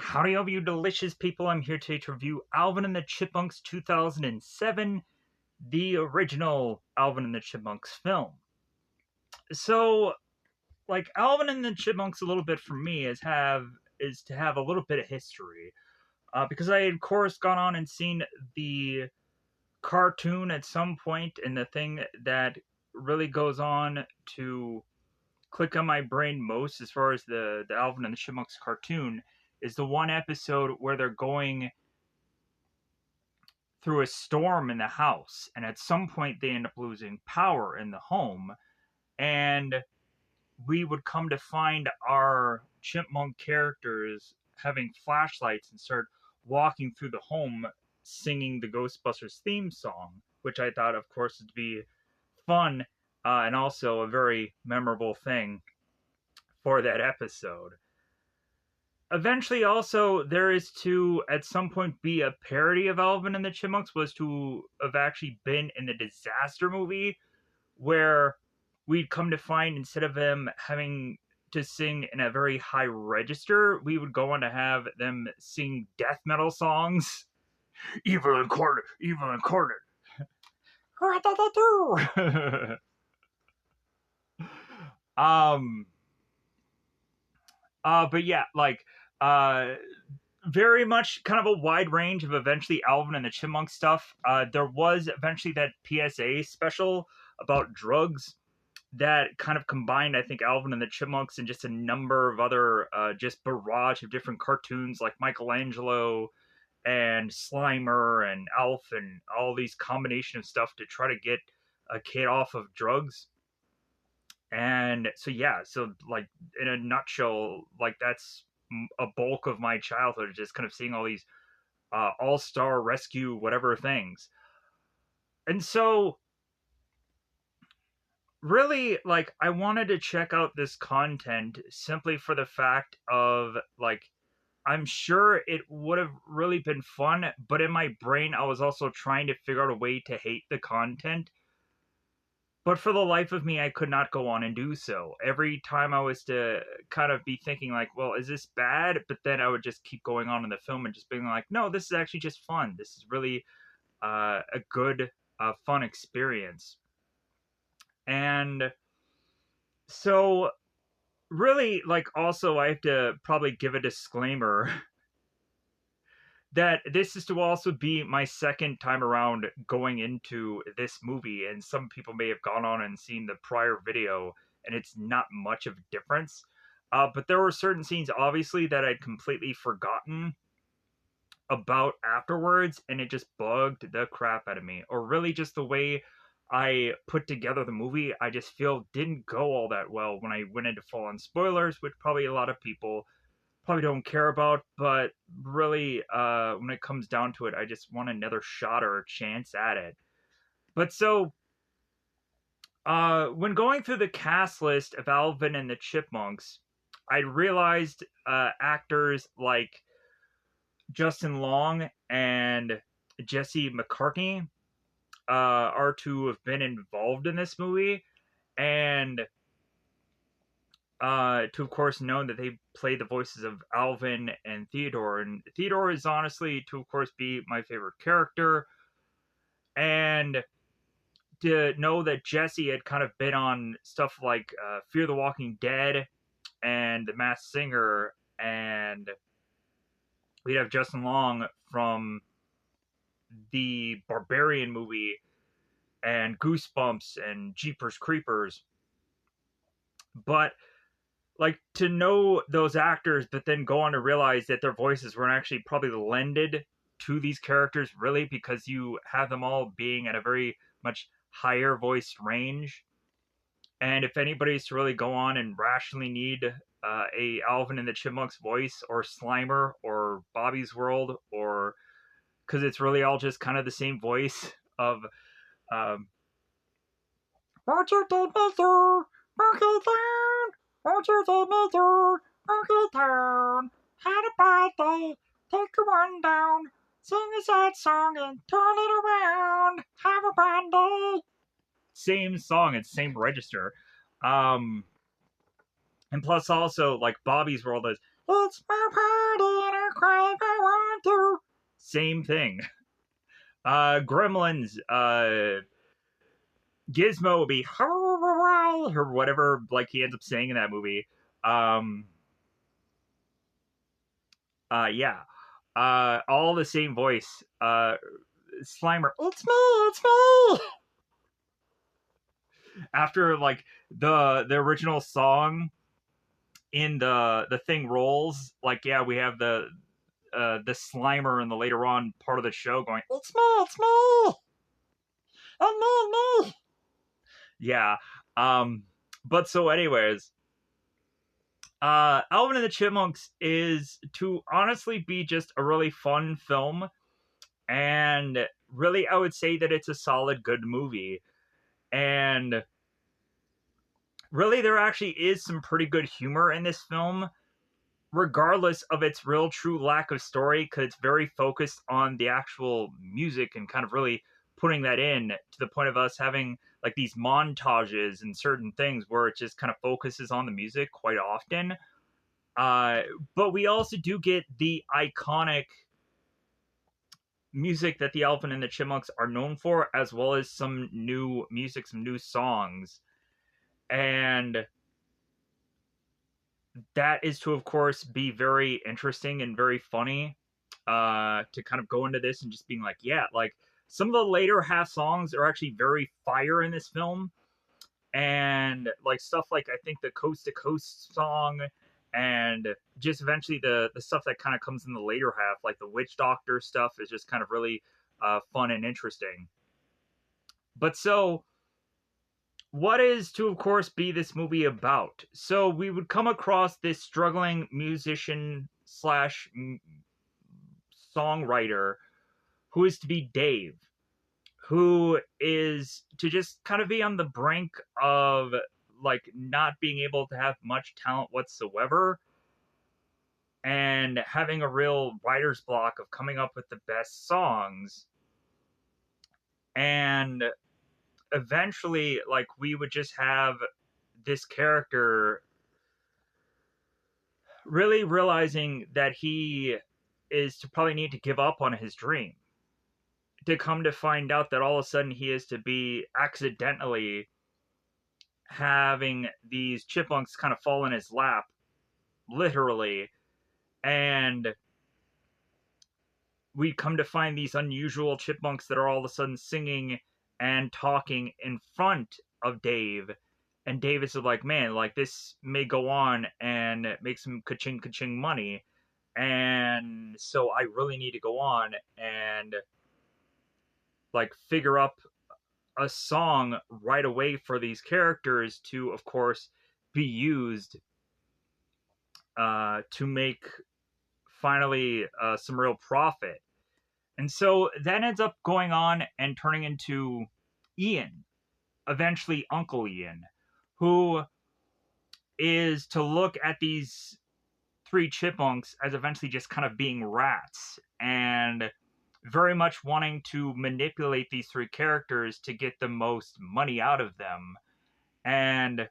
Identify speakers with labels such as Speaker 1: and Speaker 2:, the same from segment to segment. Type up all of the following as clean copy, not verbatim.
Speaker 1: Howdy, all you delicious people. I'm here today to review Alvin and the Chipmunks 2007, the original Alvin and the Chipmunks film. So, like, Alvin and the Chipmunks, a little bit for me is to have a little bit of history. Because I had, of course, gone on and seen the cartoon at some point, and the thing that really goes on to click on my brain most as far as the Alvin and the Chipmunks cartoon is the one episode where they're going through a storm in the house, and at some point they end up losing power in the home, and we would come to find our chipmunk characters having flashlights and start walking through the home singing the Ghostbusters theme song, which I thought, of course, would be fun and also a very memorable thing for that episode. Eventually, also, there is to, at some point, be a parody of Alvin and the Chipmunks, was to have actually been in the Disaster movie, where we'd come to find, instead of them having to sing in a very high register, we would go on to have them sing death metal songs. Evil incarnate, evil incarnate. What did I do? But yeah, like, very much kind of a wide range of eventually Alvin and the Chipmunk stuff. There was eventually that PSA special about drugs that kind of combined, I think, Alvin and the Chipmunks and just a number of other, just barrage of different cartoons like Michelangelo and Slimer and Alf and all these combination of stuff to try to get a kid off of drugs. And so, yeah, so like in a nutshell, like that's a bulk of my childhood, just kind of seeing all these all-star rescue whatever things. And so really, like, I wanted to check out this content simply for the fact of, like, I'm sure it would have really been fun, but in my brain I was also trying to figure out a way to hate the content. But for the life of me, I could not go on and do so. Every time I was to kind of be thinking, like, well, is this bad? But then I would just keep going on in the film and just being like, no, this is actually just fun. This is really a good, fun experience. And so, really, like, also, I have to probably give a disclaimer that this is to also be my second time around going into this movie, and some people may have gone on and seen the prior video, and it's not much of a difference. But there were certain scenes, obviously, that I'd completely forgotten about afterwards, and it just bugged the crap out of me. Or really just the way I put together the movie, I just feel didn't go all that well when I went into full-on spoilers, which probably a lot of people probably don't care about, but really, when it comes down to it, I just want another shot or a chance at it. But so, when going through the cast list of Alvin and the Chipmunks, I realized actors like Justin Long and Jesse McCartney are to have been involved in this movie, and to of course know that they play the voices of Alvin and Theodore, and Theodore is honestly to of course be my favorite character, and to know that Jesse had kind of been on stuff like Fear the Walking Dead and The Masked Singer, and we'd have Justin Long from the Barbarian movie and Goosebumps and Jeepers Creepers. But like, to know those actors, but then go on to realize that their voices weren't actually probably lended to these characters, really, because you have them all being at a very much higher voice range. And if anybody's to really go on and rationally need a Alvin and the Chipmunks voice, or Slimer, or Bobby's World, or because it's really all just kind of the same voice of won't you take me through Monkey Town? Won't you take me through Monkey Town? Had a bad day, take a one down, sing a sad song and turn it around. Have a bad day. Same song, it's same register. And plus also, like, Bobby's World is, it's my party and our Same thing. Gremlins, Gizmo will be or whatever, like he ends up saying in that movie. Yeah. All the same voice. Slimer, it's me, it's me. After like the original song in the thing rolls, like yeah, we have the Slimer in the later on part of the show going, it's me, it's me. Yeah. But so anyways, Alvin and the Chipmunks is to honestly be just a really fun film, and really I would say that it's a solid good movie. And really there actually is some pretty good humor in this film, regardless of its real true lack of story, because it's very focused on the actual music and kind of really putting that in to the point of us having like these montages and certain things where it just kind of focuses on the music quite often. But we also do get the iconic music that the Alvin and the Chipmunks are known for, as well as some new music, some new songs. And that is to, of course, be very interesting and very funny, to kind of go into this and just being like, yeah, like some of the later half songs are actually very fire in this film. And like stuff like I think the Coast to Coast song, and just eventually the stuff that kind of comes in the later half, like the Witch Doctor stuff, is just kind of really fun and interesting. But so what is to, of course, be this movie about? So we would come across this struggling musician slash songwriter who is to be Dave, who is to just kind of be on the brink of like not being able to have much talent whatsoever, and having a real writer's block of coming up with the best songs. And eventually, like, we would just have this character really realizing that he is to probably need to give up on his dream, to come to find out that all of a sudden he is to be accidentally having these chipmunks kind of fall in his lap, literally. And we come to find these unusual chipmunks that are all of a sudden singing and talking in front of Dave. And Dave is like, man, like this may go on and make some ka-ching ka-ching money. And so I really need to go on and like figure up a song right away for these characters to, of course, be used to make finally some real profit. And so that ends up going on and turning into Ian, eventually Uncle Ian, who is to look at these three chipmunks as eventually just kind of being rats, and very much wanting to manipulate these three characters to get the most money out of them. And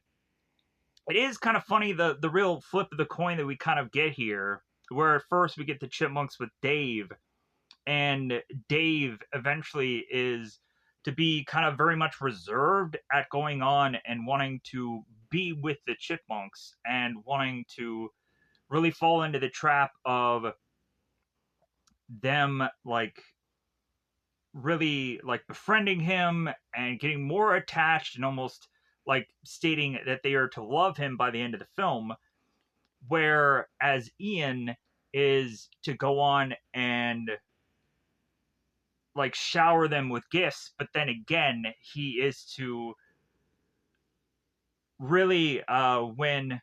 Speaker 1: it is kind of funny, the real flip of the coin that we kind of get here, where at first we get the chipmunks with Dave, and Dave eventually is to be kind of very much reserved at going on and wanting to be with the chipmunks and wanting to really fall into the trap of them like really like befriending him and getting more attached and almost like stating that they are to love him by the end of the film, whereas Ian is to go on and like shower them with gifts, but then again he is to really when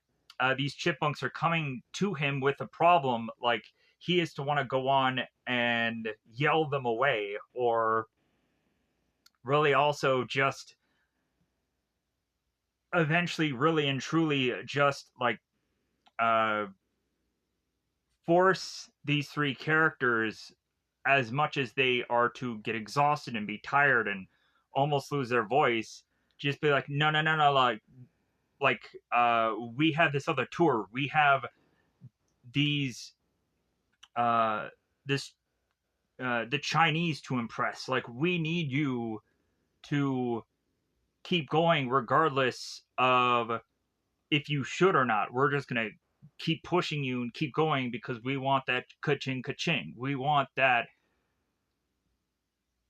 Speaker 1: these chipmunks are coming to him with a problem, like he is to want to go on and yell them away, or really also just eventually really and truly just like uh force these three characters, as much as they are to get exhausted and be tired and almost lose their voice, just be like, no, no, no, no, like we have this other tour, we have these uh, this the Chinese to impress. Like, we need you to keep going regardless of if you should or not. We're just gonna keep pushing you and keep going because we want that ka-ching ka-ching. We want that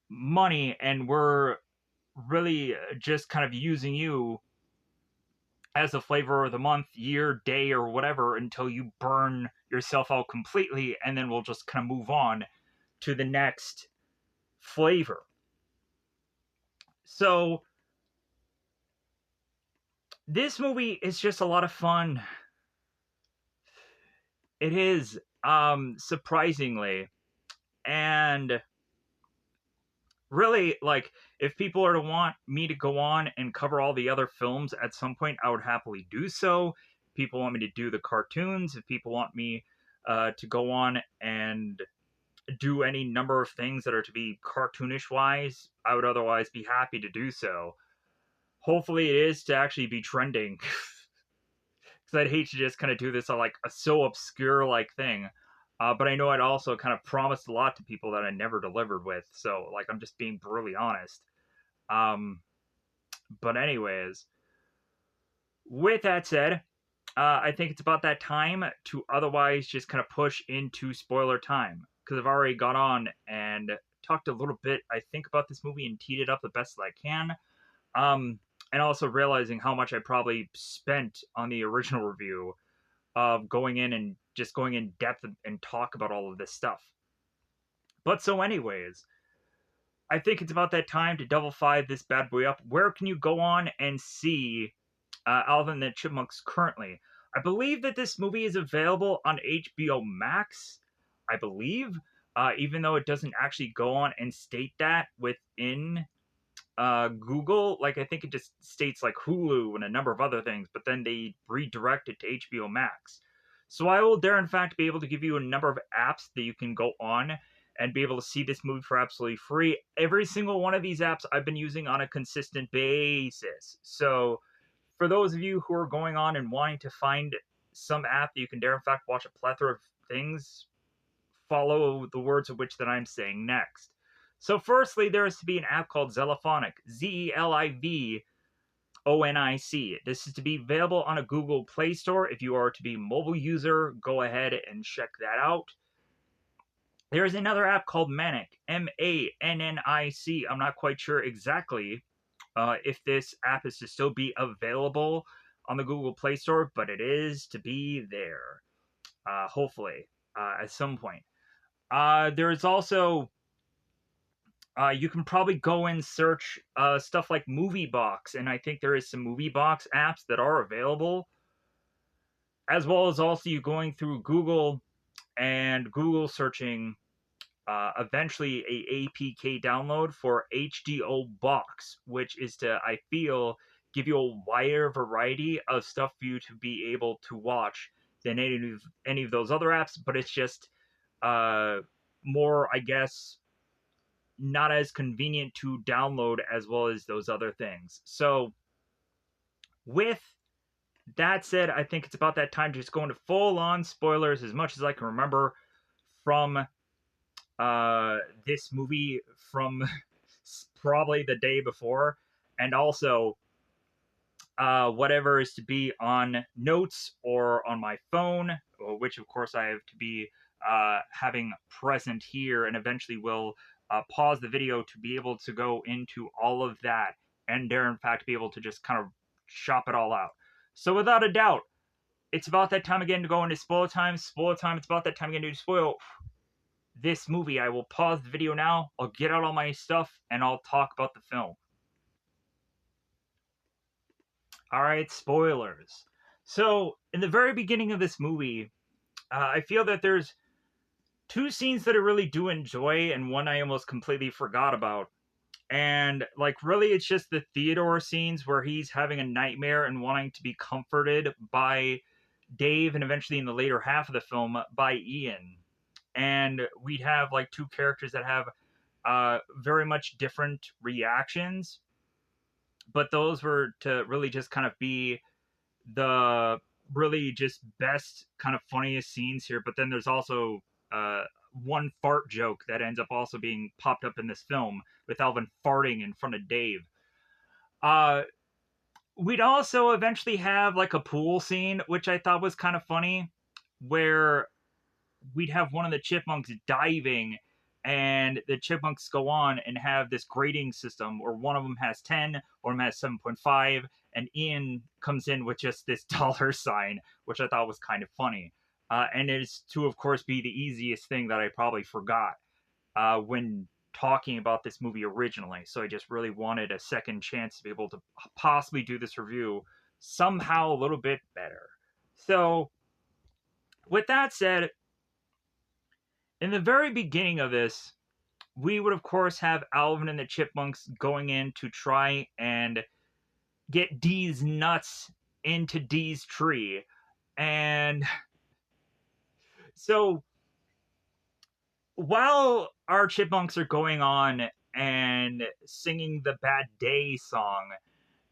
Speaker 1: money, and we're really just kind of using you as the flavor of the month, year, day, or whatever until you burn yourself out completely, and then we'll just kind of move on to the next flavor. So this movie is just a lot of fun. It is, surprisingly. And really, like, if people are to want me to go on and cover all the other films at some point, I would happily do so. People want me to do the cartoons. If people want me to go on and do any number of things that are to be cartoonish wise, I would otherwise be happy to do so. Hopefully, it is to actually be trending. Because I'd hate to just kind of do this on like a so obscure like thing. But I know I'd also kind of promised a lot to people that I never delivered with. So, like, I'm just being brutally honest. Um, but anyways, with that said, I think it's about that time to otherwise just kind of push into spoiler time. Because I've already got on and talked a little bit, I think, about this movie and teed it up the best that I can. And also realizing how much I probably spent on the original review of going in and just going in depth and talk about all of this stuff. But so, anyways, I think it's about that time to double five this bad boy up. Where can you go on and see Alvin and the Chipmunks currently? I believe that this movie is available on HBO Max. I believe, even though it doesn't actually go on and state that within Google. Like, I think it just states like Hulu and a number of other things, but then they redirect it to HBO Max. So I will there in fact be able to give you a number of apps that you can go on and be able to see this movie for absolutely free. Every single one of these apps I've been using on a consistent basis. So for those of you who are going on and wanting to find some app that you can dare in fact watch a plethora of things, follow the words of which that I'm saying next. So firstly, there is to be an app called Zelifonic, Zelivonic. This is to be available on a Google Play Store. If you are to be a mobile user, go ahead and check that out. There is another app called Manic, Mannic. I'm not quite sure exactly if this app is to still be available on the Google Play Store, but it is to be there, hopefully, at some point. There is also you can probably go and search stuff like Movie Box, and I think there is some Movie Box apps that are available, as well as also you going through Google and Google searching eventually a APK download for HDO Box, which is to, I feel, give you a wider variety of stuff for you to be able to watch than any of those other apps, but it's just more, I guess, not as convenient to download as well as those other things. So, with that said, I think it's about that time to just go into full-on spoilers as much as I can remember from this movie from probably the day before, and also whatever is to be on notes or on my phone, which of course I have to be having present here, and eventually will pause the video to be able to go into all of that, and there in fact be able to just kind of chop it all out. So without a doubt, it's about that time again to go into spoiler time. Spoiler time, it's about that time again to spoil this movie. I will pause the video now, I'll get out all my stuff, and I'll talk about the film. Alright, spoilers. So, in the very beginning of this movie, I feel that there's two scenes that I really do enjoy, and one I almost completely forgot about. And, like, really, it's just the Theodore scenes where he's having a nightmare and wanting to be comforted by Dave, and eventually in the later half of the film, by Ian. And we'd have, like, two characters that have very much different reactions, but those were to really just kind of be the really just best kind of funniest scenes here. But then there's also one fart joke that ends up also being popped up in this film with Alvin farting in front of Dave. Uh, we'd also eventually have like a pool scene, which I thought was kind of funny, where we'd have one of the chipmunks diving, and the chipmunks go on and have this grading system where one of them has 10, one of them has 7.5, and Ian comes in with just this dollar sign, which I thought was kind of funny. And it is to, of course, be the easiest thing that I probably forgot when talking about this movie originally. So I just really wanted a second chance to be able to possibly do this review somehow a little bit better. So, with that said, in the very beginning of this, we would, of course, have Alvin and the Chipmunks going in to try and get Dee's nuts into Dee's tree. And so, while our chipmunks are going on and singing the Bad Day song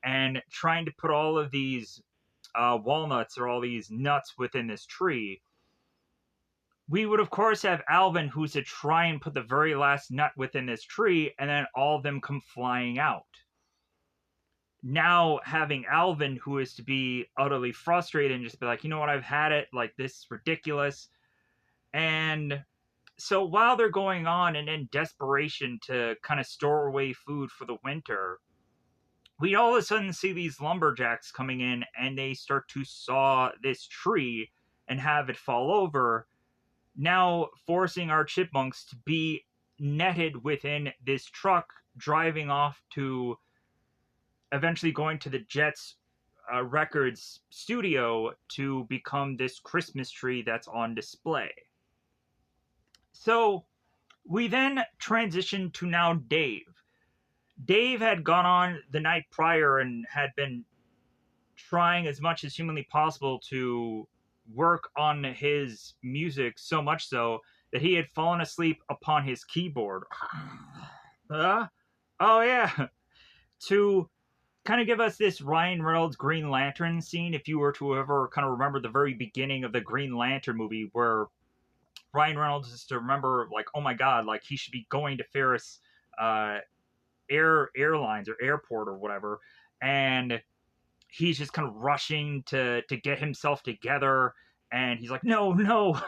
Speaker 1: and trying to put all of these walnuts or all these nuts within this tree, we would, of course, have Alvin, who's to try and put the very last nut within this tree, and then all of them come flying out. Now, having Alvin, who is to be utterly frustrated and just be like, you know what, I've had it, like, this is ridiculous. And so while they're going on and in desperation to kind of store away food for the winter, we all of a sudden see these lumberjacks coming in, and they start to saw this tree and have it fall over, now forcing our chipmunks to be netted within this truck, driving off to eventually going to the Jets Records studio to become this Christmas tree that's on display. So we then transition to now Dave. Dave had gone on the night prior and had been trying as much as humanly possible to work on his music, so much so that he had fallen asleep upon his keyboard. Oh yeah. To kind of give us this Ryan Reynolds Green Lantern scene, if you were to ever kind of remember the very beginning of the Green Lantern movie, where Ryan Reynolds is to remember, like, oh my god, like, he should be going to Ferris Airlines or airport or whatever, and he's just kind of rushing to get himself together, and he's like, no,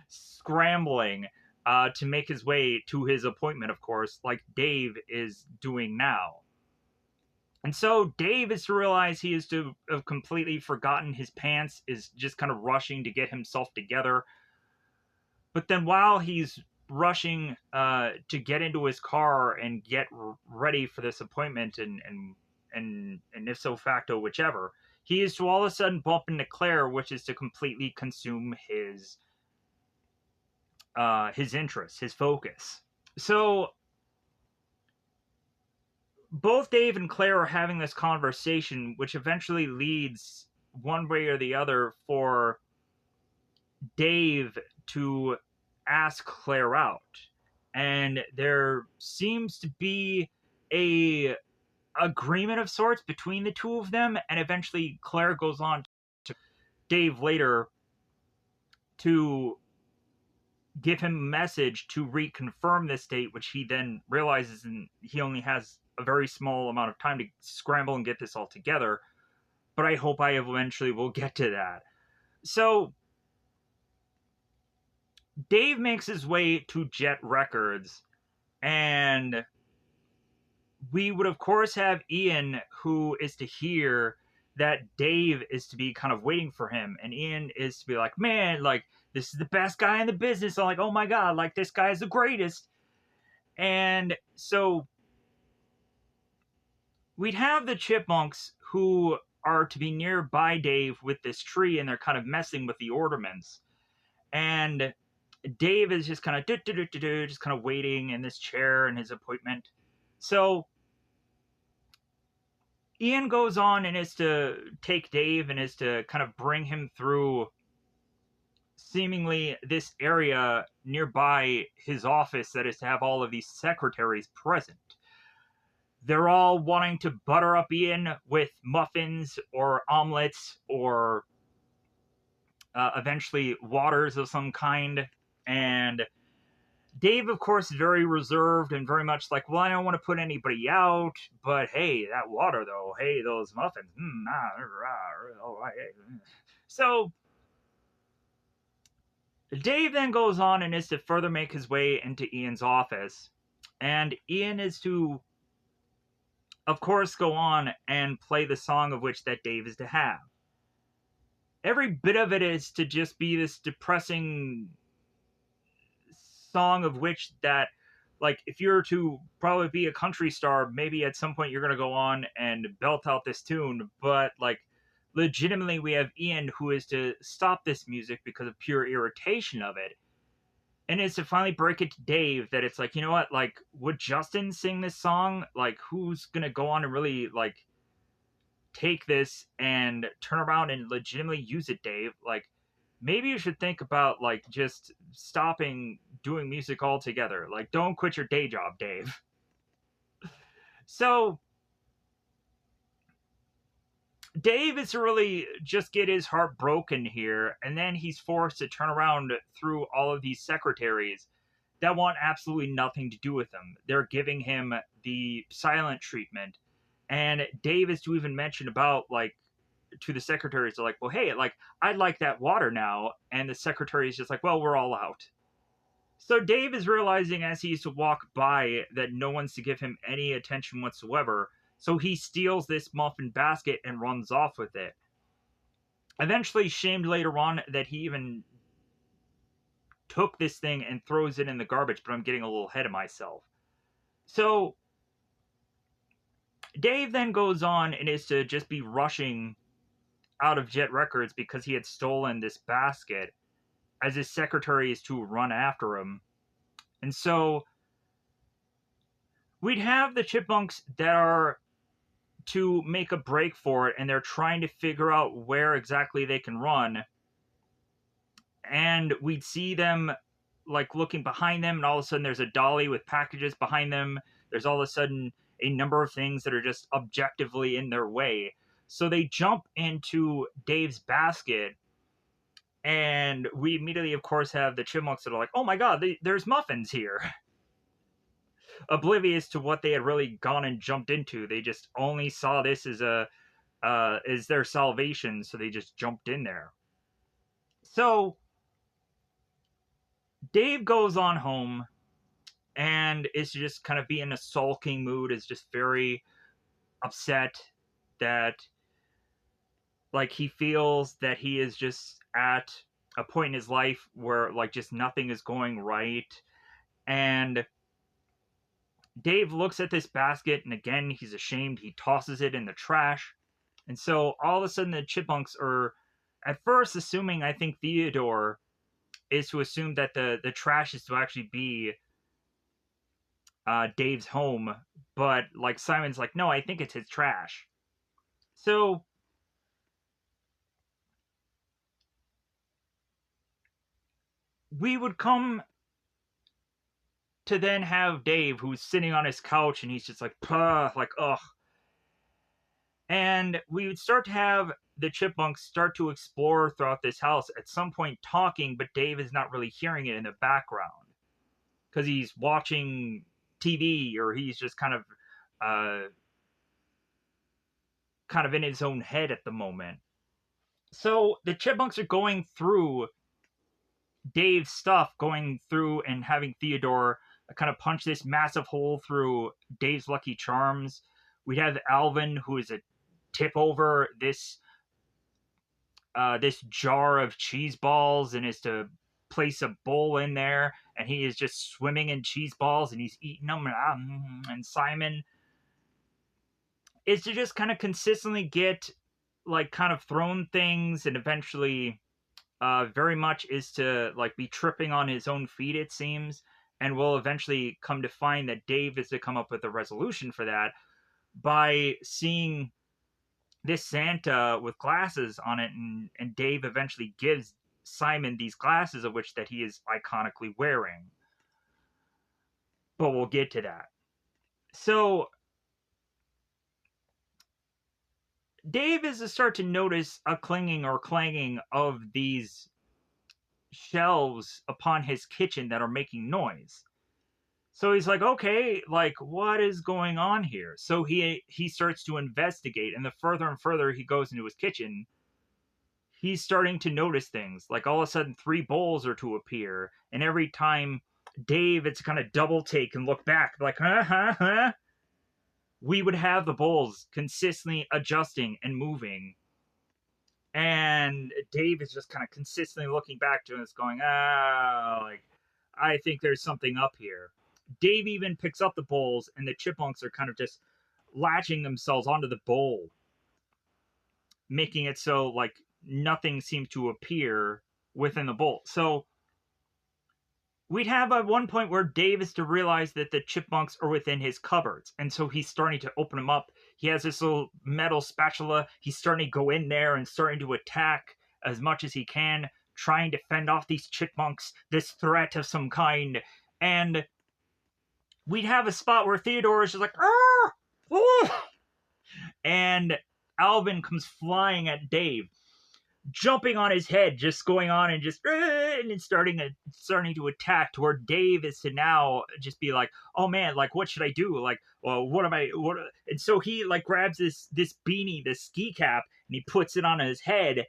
Speaker 1: scrambling to make his way to his appointment, of course, like Dave is doing now. And so Dave is to realize he is to have completely forgotten his pants, is just kind of rushing to get himself together. But then while he's rushing to get into his car and get ready for this appointment and if so facto whichever, he is to all of a sudden bump into Claire, which is to completely consume his interest, his focus. So both Dave and Claire are having this conversation, which eventually leads one way or the other for Dave to ask Claire out. And there seems to be a agreement of sorts between the two of them, and eventually Claire goes on to Dave later to give him a message to reconfirm this date, which he then realizes and he only has a very small amount of time to scramble and get this all together. But I hope I eventually will get to that. So Dave makes his way to Jet Records, and we would, of course, have Ian, who is to hear that Dave is to be kind of waiting for him, and Ian is to be like, man, like, this is the best guy in the business. I'm like, oh my god, like, this guy is the greatest. And so we'd have the Chipmunks, who are to be nearby Dave with this tree, and they're kind of messing with the ornaments. And Dave is just kind of just kind of waiting in this chair in his appointment. So Ian goes on and is to take Dave and is to kind of bring him through seemingly this area nearby his office that is to have all of these secretaries present. They're all wanting to butter up Ian with muffins or omelets or eventually waters of some kind. And Dave, of course, is very reserved and very much like, well, I don't want to put anybody out, but hey, that water though, hey, those muffins, oh, so Dave then goes on and is to further make his way into Ian's office, and Ian is to, of course, go on and play the song of which that Dave is to have. Every bit of it is to just be this depressing song of which that, like, if you're to probably be a country star, maybe at some point you're going to go on and belt out this tune, but like legitimately we have Ian who is to stop this music because of pure irritation of it, and is to finally break it to Dave that it's like, you know what, like, would Justin sing this song? Like, who's going to go on and really like take this and turn around and legitimately use it, Dave? Like, maybe you should think about like just stopping doing music altogether. Like, don't quit your day job, Dave. So Dave is to really just get his heart broken here, and then he's forced to turn around through all of these secretaries that want absolutely nothing to do with him. They're giving him the silent treatment, and Dave is to even mention about like to the secretaries, they're like, well, hey, like, I'd like that water now. And the secretary is just like, well, we're all out. So Dave is realizing as he used to walk by that no one's to give him any attention whatsoever. So he steals this muffin basket and runs off with it. Eventually shamed later on that he even took this thing and throws it in the garbage, but I'm getting a little ahead of myself. So Dave then goes on and is to just be rushing out of Jet Records because he had stolen this basket, as his secretary is to run after him. And so we'd have the Chipmunks that are to make a break for it, and they're trying to figure out where exactly they can run. And we'd see them like looking behind them, and all of a sudden there's a dolly with packages behind them. There's all of a sudden a number of things that are just objectively in their way. So they jump into Dave's basket, and we immediately, of course, have the Chipmunks that are like, oh my god, there's muffins here. Oblivious to what they had really gone and jumped into. They just only saw this as as their salvation, so they just jumped in there. So Dave goes on home and is just kind of be in a sulking mood, is just very upset that like he feels that he is just at a point in his life where like just nothing is going right. And Dave looks at this basket, and again he's ashamed. He tosses it in the trash. And so all of a sudden the Chipmunks are at first assuming, I think Theodore is to assume that the trash is to actually be Dave's home, but like Simon's like, no, I think it's his trash. So we would come to then have Dave, who's sitting on his couch, and he's just like, puh, like, ugh. And we would start to have the Chipmunks start to explore throughout this house, at some point talking, but Dave is not really hearing it in the background because he's watching TV, or he's just uh, kind of in his own head at the moment. So the Chipmunks are going through Dave's stuff, going through and having Theodore kind of punch this massive hole through Dave's Lucky Charms. We'd have Alvin, who is a tip over this jar of cheese balls and is to place a bowl in there, and he is just swimming in cheese balls and he's eating them. And Simon is to just kind of consistently get like kind of thrown things, and eventually very much is to like be tripping on his own feet, it seems, and we'll eventually come to find that Dave is to come up with a resolution for that by seeing this Santa with glasses on it, and Dave eventually gives Simon these glasses, of which that he is iconically wearing. But we'll get to that. So Dave is to start to notice a clinging or clanging of these shelves upon his kitchen that are making noise. So he's like, okay, like what is going on here? So he starts to investigate, and the further and further he goes into his kitchen, he's starting to notice things. Like all of a sudden, three bowls are to appear, and every time Dave, it's kind of double take and look back, like, huh. We would have the bowls consistently adjusting and moving, and Dave is just kind of consistently looking back to us, going, like I think there's something up here. Dave even picks up the bowls, and the chipmunks are kind of just latching themselves onto the bowl, making it so like nothing seems to appear within the bowl. So we'd have at one point where Dave is to realize that the chipmunks are within his cupboards, and so he's starting to open them up. He has this little metal spatula. He's starting to go in there and starting to attack as much as he can, trying to fend off these chipmunks, this threat of some kind. And we'd have a spot where Theodore is just like, ah! And Alvin comes flying at Dave, jumping on his head, just going on and just and starting to attack, to where Dave is to now just be like, oh man, like what should I do? Like, well, what? And so he like grabs this beanie, this ski cap, and he puts it on his head.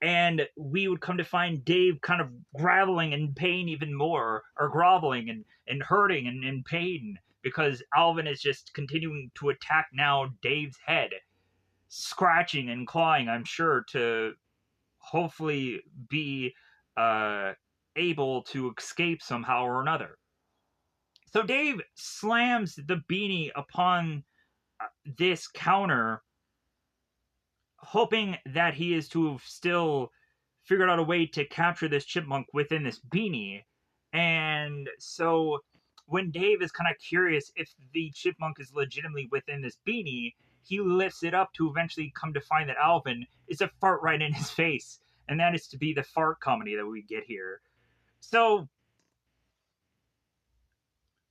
Speaker 1: And we would come to find Dave kind of groveling in pain even more, or groveling and hurting and in pain, because Alvin is just continuing to attack now Dave's head, scratching and clawing, I'm sure, to hopefully be able to escape somehow or another. So Dave slams the beanie upon this counter, hoping that he is to have still figured out a way to capture this chipmunk within this beanie. And so when Dave is kind of curious if the chipmunk is legitimately within this beanie, he lifts it up to eventually come to find that Alvin is a fart right in his face. And that is to be the fart comedy that we get here. So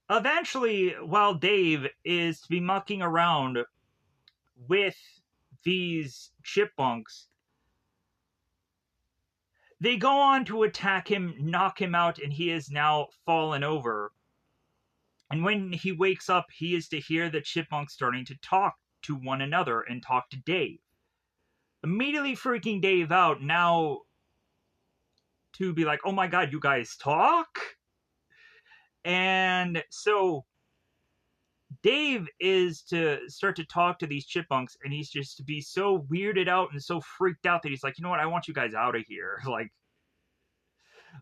Speaker 1: eventually, while Dave is to be mucking around with these chipmunks, they go on to attack him, knock him out, and he is now fallen over. And when he wakes up, he is to hear the chipmunks starting to talk to one another and talk to Dave. Immediately freaking Dave out, now to be like, oh my god, you guys talk? And so Dave is to start to talk to these chipmunks, and he's just to be so weirded out and so freaked out that he's like, you know what, I want you guys out of here.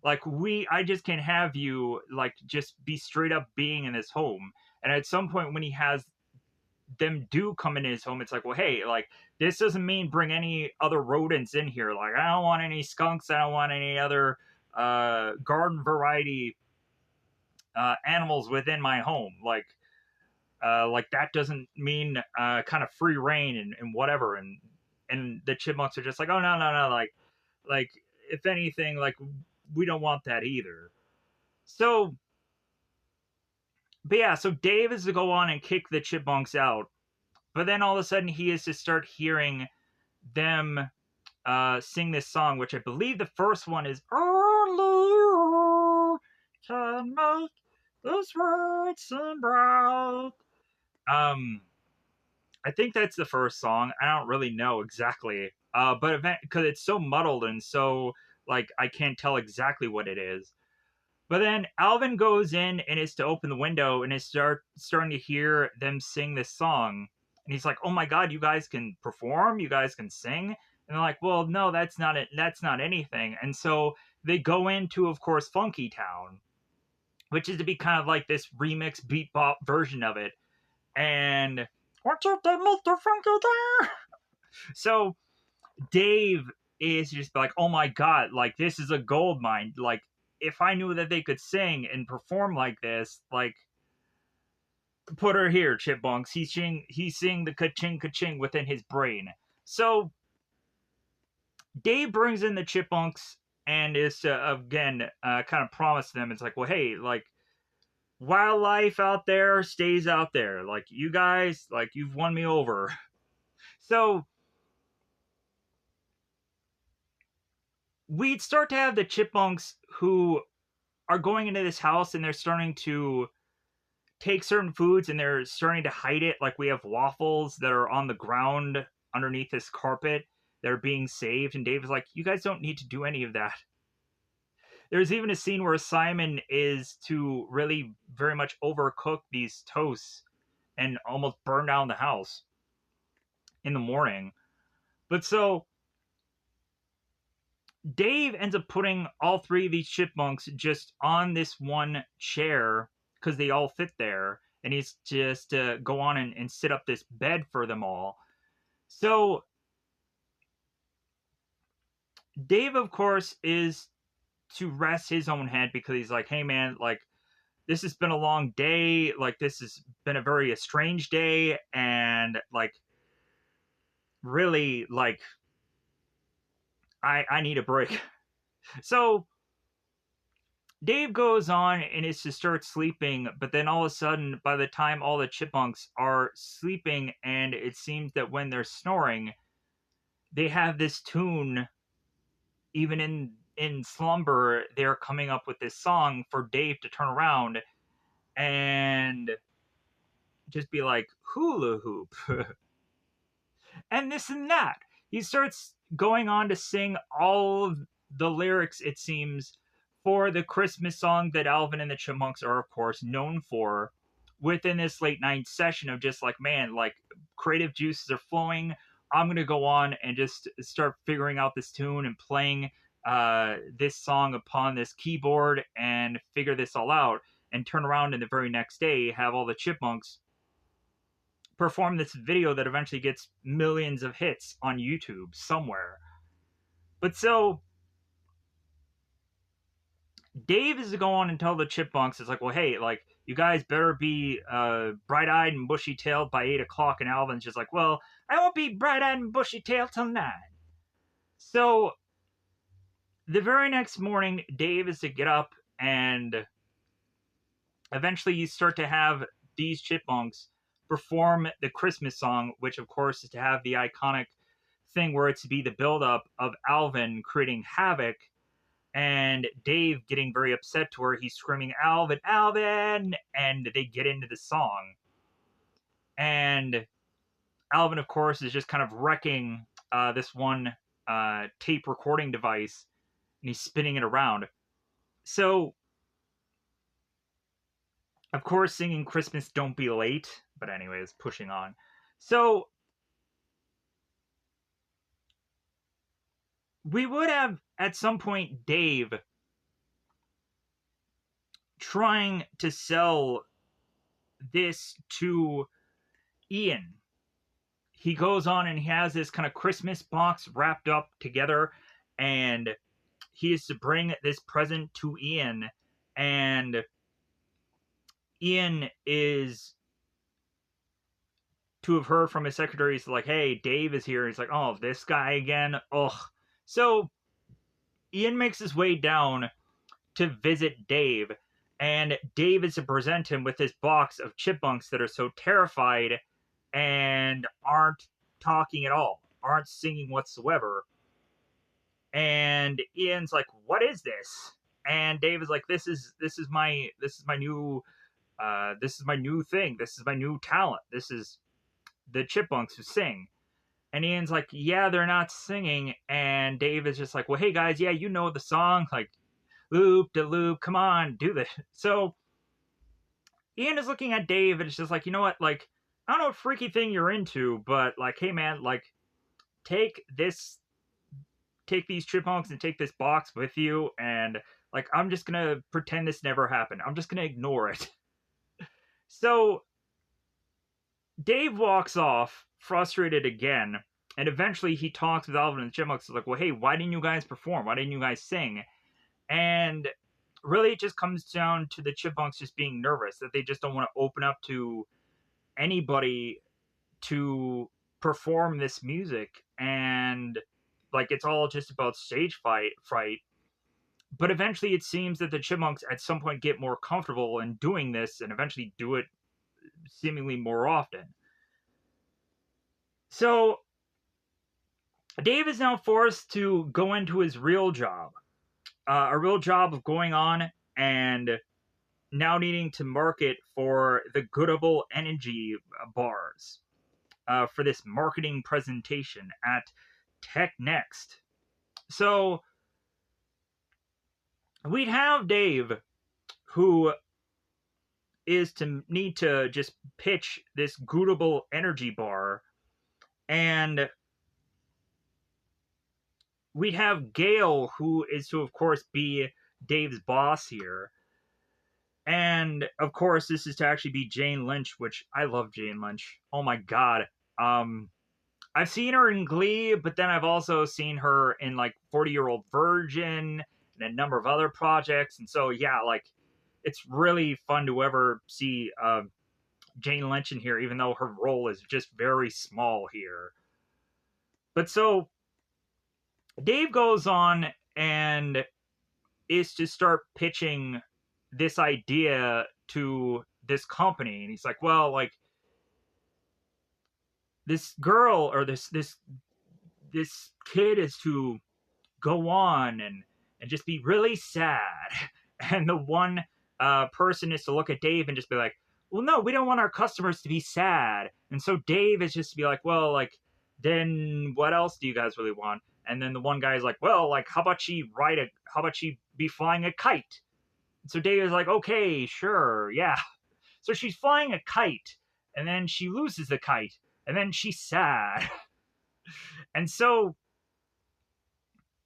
Speaker 1: I just can't have you like just be straight up being in this home. And at some point when he has them do come into his home, it's like, well, hey, like this doesn't mean bring any other rodents in here. Like I don't want any skunks, I don't want any other garden variety animals within my home. Like that doesn't mean kind of free reign and whatever. And the chipmunks are just like, oh no, like if anything, like we don't want that either. So, but yeah, so Dave is to go on and kick the chipmunks out, but then all of a sudden he is to start hearing them sing this song, which I believe the first one is "Only You Can Make This World Seem Bright." I think that's the first song. I don't really know exactly, but because it's so muddled and so like I can't tell exactly what it is. But then Alvin goes in and is to open the window and is starting to hear them sing this song. And he's like, "Oh my god, you guys can perform, you guys can sing." And they're like, "Well, no, that's not it. That's not anything." And so they go into, of course, Funky Town, which is to be kind of like this remix beat bop version of it. And what you did, Mr. Funky Town? So Dave is just like, "Oh my god, like this is a gold mine. Like if I knew that they could sing and perform like this, like put her here, chipmunks." He's seeing the ka-ching ka-ching within his brain. So Dave brings in the chipmunks and is to again kind of promise them, it's like, well, hey, like wildlife out there stays out there. Like you guys, like you've won me over. So we'd start to have the Chipmunks who are going into this house and they're starting to take certain foods and they're starting to hide it. Like we have waffles that are on the ground underneath this carpet that are being saved. And Dave is like, you guys don't need to do any of that. There's even a scene where Simon is to really very much overcook these toasts and almost burn down the house in the morning. But so Dave ends up putting all three of these chipmunks just on this one chair because they all fit there. And he's just go on and sit up this bed for them all. So Dave, of course, is to rest his own head because he's like, hey, man, like, this has been a long day. Like, this has been a very strange day. And, like, really, like, I need a break. So Dave goes on and is to start sleeping, but then all of a sudden, by the time all the chipmunks are sleeping, and it seems that when they're snoring, they have this tune. Even in slumber, they're coming up with this song for Dave to turn around and just be like, hula hoop. And this and that. He starts going on to sing all of the lyrics, it seems, for the Christmas song that Alvin and the Chipmunks are, of course, known for within this late night session of just like, man, like creative juices are flowing. I'm going to go on and just start figuring out this tune and playing this song upon this keyboard and figure this all out and turn around and the very next day have all the Chipmunks perform this video that eventually gets millions of hits on YouTube somewhere. But so Dave is to go on and tell the Chipmunks, it's like, well, hey, like, you guys better be bright-eyed and bushy-tailed by 8 o'clock. And Alvin's just like, well, I won't be bright-eyed and bushy-tailed till 9. So the very next morning, Dave is to get up and eventually you start to have these Chipmunks perform the Christmas song, which of course is to have the iconic thing where it's to be the buildup of Alvin creating havoc and Dave getting very upset to where he's screaming, Alvin, Alvin! And they get into the song. And Alvin, of course, is just kind of wrecking this one tape recording device and he's spinning it around. So, of course, singing Christmas Don't Be Late. But anyways, pushing on. So, we would have, at some point, Dave trying to sell this to Ian. He goes on and he has this kind of Christmas box wrapped up together, and he is to bring this present to Ian, and Ian is to have heard from his secretary. He's like, hey, Dave is here. He's like, oh, this guy again? Ugh. So Ian makes his way down to visit Dave, and Dave is to present him with this box of chipmunks that are so terrified and aren't talking at all, aren't singing whatsoever. And Ian's like, what is this? And Dave is like, this is my new thing. This is my new talent. This is the chipmunks who sing. And Ian's like, yeah, they're not singing. And Dave is just like, well, hey guys, yeah, you know the song, like loop de loop, come on, do this. So Ian is looking at Dave and it's just like, you know what, like, I don't know what freaky thing you're into, but like, hey man, like, take these chipmunks and take this box with you, and like, I'm just gonna pretend this never happened. I'm just gonna ignore it. So Dave walks off, frustrated again, and eventually he talks with Alvin and the Chipmunks, like, well, hey, why didn't you guys perform? Why didn't you guys sing? And really it just comes down to the Chipmunks just being nervous, that they just don't want to open up to anybody to perform this music, and like, it's all just about stage fright. But eventually it seems that the Chipmunks at some point get more comfortable in doing this and eventually do it seemingly more often. So Dave is now forced to go into his real job, a real job of going on and now needing to market for the Goodable Energy bars for this marketing presentation at Tech Next. So we'd have Dave, who is to need to just pitch this Goodable Energy bar, and we'd have Gail, who is to, of course, be Dave's boss here. And of course, this is to actually be Jane Lynch, which I love Jane Lynch. Oh my god. I've seen her in Glee, but then I've also seen her in like 40-Year-Old Virgin and a number of other projects. And so, yeah, like it's really fun to ever see Jane Lynch in here, even though her role is just very small here. But so Dave goes on and is to start pitching this idea to this company, and he's like, well, like this girl or this kid is to go on and just be really sad. And the one person is to look at Dave and just be like, well, no, we don't want our customers to be sad. And so Dave is just to be like, well, like, then what else do you guys really want? And then the one guy is like, well, like, how about she be flying a kite? And so Dave is like, okay, sure, yeah. So she's flying a kite, and then she loses the kite, and then she's sad. And so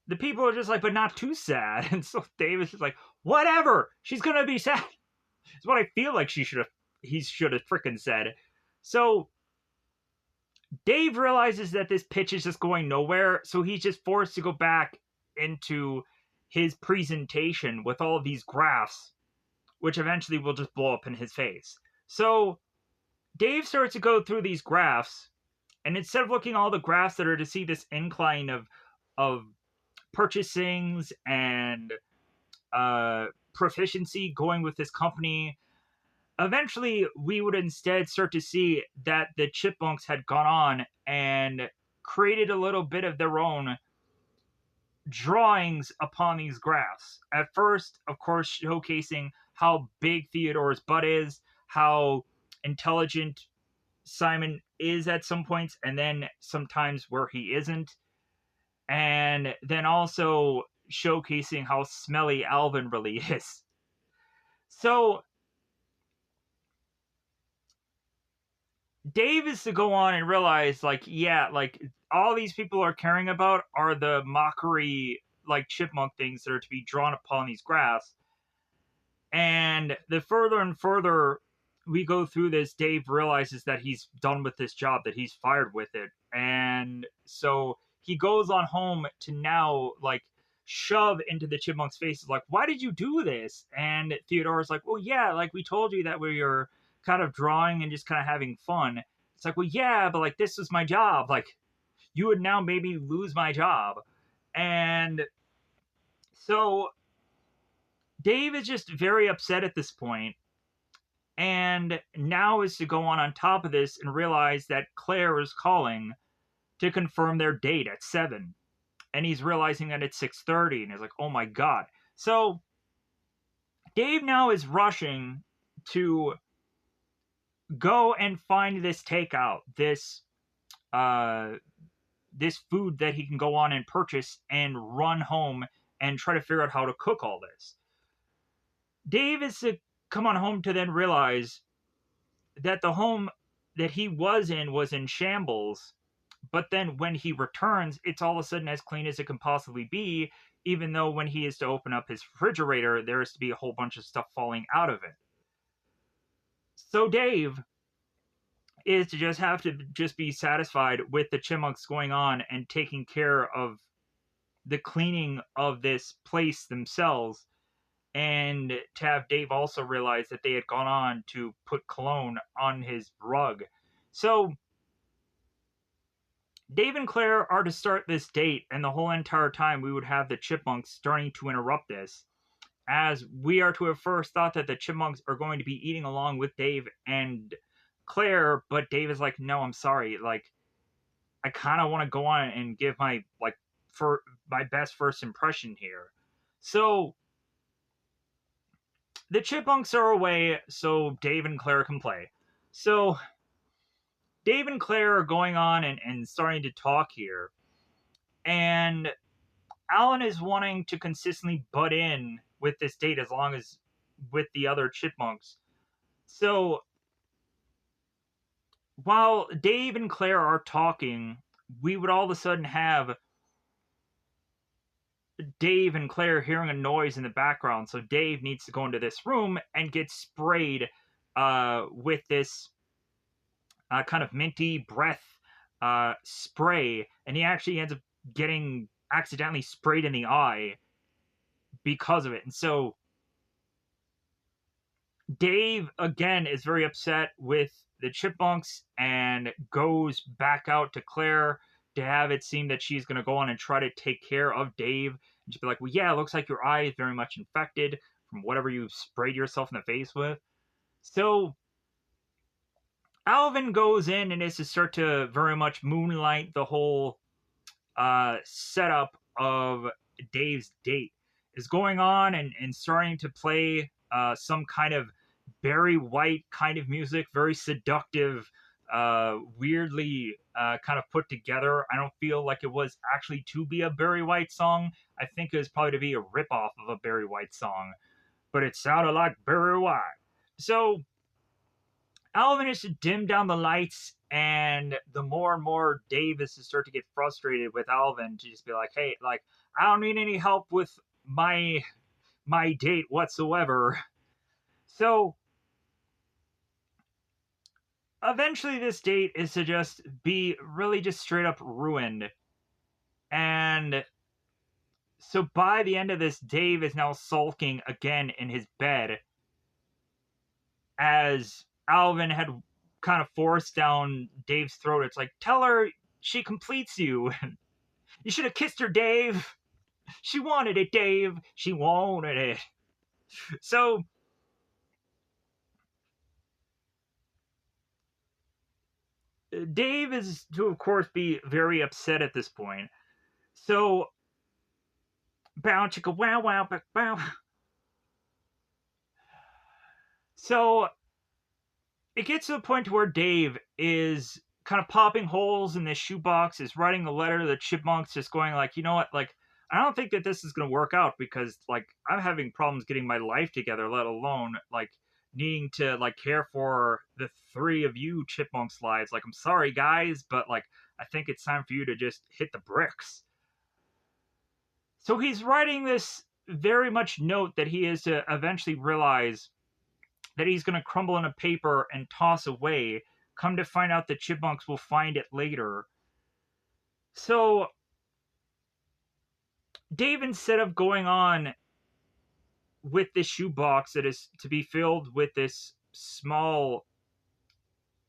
Speaker 1: the people are just like, but not too sad. And so David's just like, whatever, she's gonna be sad. It's what I feel like he should have freaking said. So Dave realizes that this pitch is just going nowhere, so he's just forced to go back into his presentation with all of these graphs, which eventually will just blow up in his face. So Dave starts to go through these graphs, and instead of looking at all the graphs that are to see this incline of purchasings and proficiency going with this company, eventually we would instead start to see that the Chipmunks had gone on and created a little bit of their own drawings upon these graphs. At first, of course, showcasing how big Theodore's butt is, how intelligent Simon is at some points, and then sometimes where he isn't. And then also showcasing how smelly Alvin really is. So Dave is to go on and realize, like, yeah, like, all these people are caring about are the mockery, like, chipmunk things that are to be drawn upon these graphs. And the further and further we go through this, Dave realizes that he's done with this job, that he's fired with it. And so he goes on home to now, like, shove into the chipmunk's faces, like, why did you do this? And Theodore's like, well, yeah, like, we told you that we were kind of drawing and just kind of having fun. It's like, well, yeah, but like, this was my job. Like, you would now maybe lose my job. And so Dave is just very upset at this point, and now is to go on top of this and realize that Claire is calling to confirm their date at 7, and he's realizing that it's 6:30, and he's like, oh my god. So Dave now is rushing to go and find this takeout, this food that he can go on and purchase and run home and try to figure out how to cook all this. Dave is to come on home to then realize that the home that he was in shambles, but then when he returns, it's all of a sudden as clean as it can possibly be, even though when he is to open up his refrigerator, there is to be a whole bunch of stuff falling out of it. So Dave is to just have to just be satisfied with the Chipmunks going on and taking care of the cleaning of this place themselves, and to have Dave also realize that they had gone on to put cologne on his rug. So Dave and Claire are to start this date, and the whole entire time we would have the Chipmunks starting to interrupt this, as we are to have first thought that the Chipmunks are going to be eating along with Dave and Claire, but Dave is like, no, I'm sorry, like, I kind of want to go on and give my for my best first impression here. So the Chipmunks are away, so Dave and Claire can play. So Dave and Claire are going on and starting to talk here, and Alan is wanting to consistently butt in with this date as long as with the other Chipmunks. So while Dave and Claire are talking, we would all of a sudden have Dave and Claire hearing a noise in the background. So Dave needs to go into this room and get sprayed with this kind of minty breath spray, and he actually ends up getting accidentally sprayed in the eye because of it. And so Dave again is very upset with the Chipmunks and goes back out to Claire to have it seem that she's going to go on and try to take care of Dave. And she'd be like, well, yeah, it looks like your eye is very much infected from whatever you sprayed yourself in the face with. So Alvin goes in and is to start to very much moonlight the whole setup of Dave's date. Is going on and starting to play some kind of Barry White kind of music, very seductive, weirdly kind of put together. I don't feel like it was actually to be a Barry White song. I think it was probably to be a ripoff of a Barry White song, but it sounded like Barry White. So Alvin is to dim down the lights, and the more and more Dave is to start to get frustrated with Alvin to just be like, hey, like, I don't need any help with my date whatsoever. So eventually this date is to just be really just straight up ruined. And so by the end of this, Dave is now sulking again in his bed as Alvin had kind of forced down Dave's throat. It's like, tell her she completes you. You should have kissed her, Dave. She wanted it, Dave. She wanted it. So Dave is to, of course, be very upset at this point. So, bow chicka wow wow bow. So it gets to the point where Dave is kind of popping holes in this shoebox, is writing a letter to the Chipmunks, just going like, you know what, like, I don't think that this is going to work out because, like, I'm having problems getting my life together, let alone, like, needing to, like, care for the three of you Chipmunks' lives. Like, I'm sorry, guys, but, like, I think it's time for you to just hit the bricks. So he's writing this very much note that he is to eventually realize that he's going to crumble in a paper and toss away. Come to find out the Chipmunks will find it later. So Dave, instead of going on with this shoebox that is to be filled with this small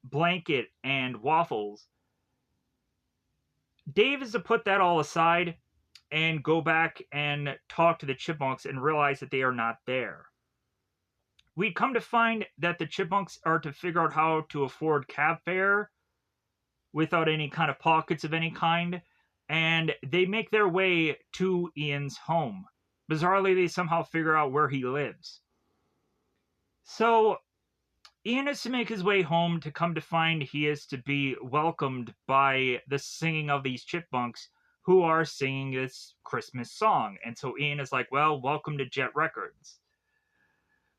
Speaker 1: blanket and waffles, Dave is to put that all aside and go back and talk to the Chipmunks and realize that they are not there. We'd come to find that the Chipmunks are to figure out how to afford cab fare without any kind of pockets of any kind, and they make their way to Ian's home. Bizarrely, they somehow figure out where he lives. So Ian is to make his way home, to come to find he is to be welcomed by the singing of these Chipmunks who are singing this Christmas song. And so Ian is like, well, welcome to Jet Records.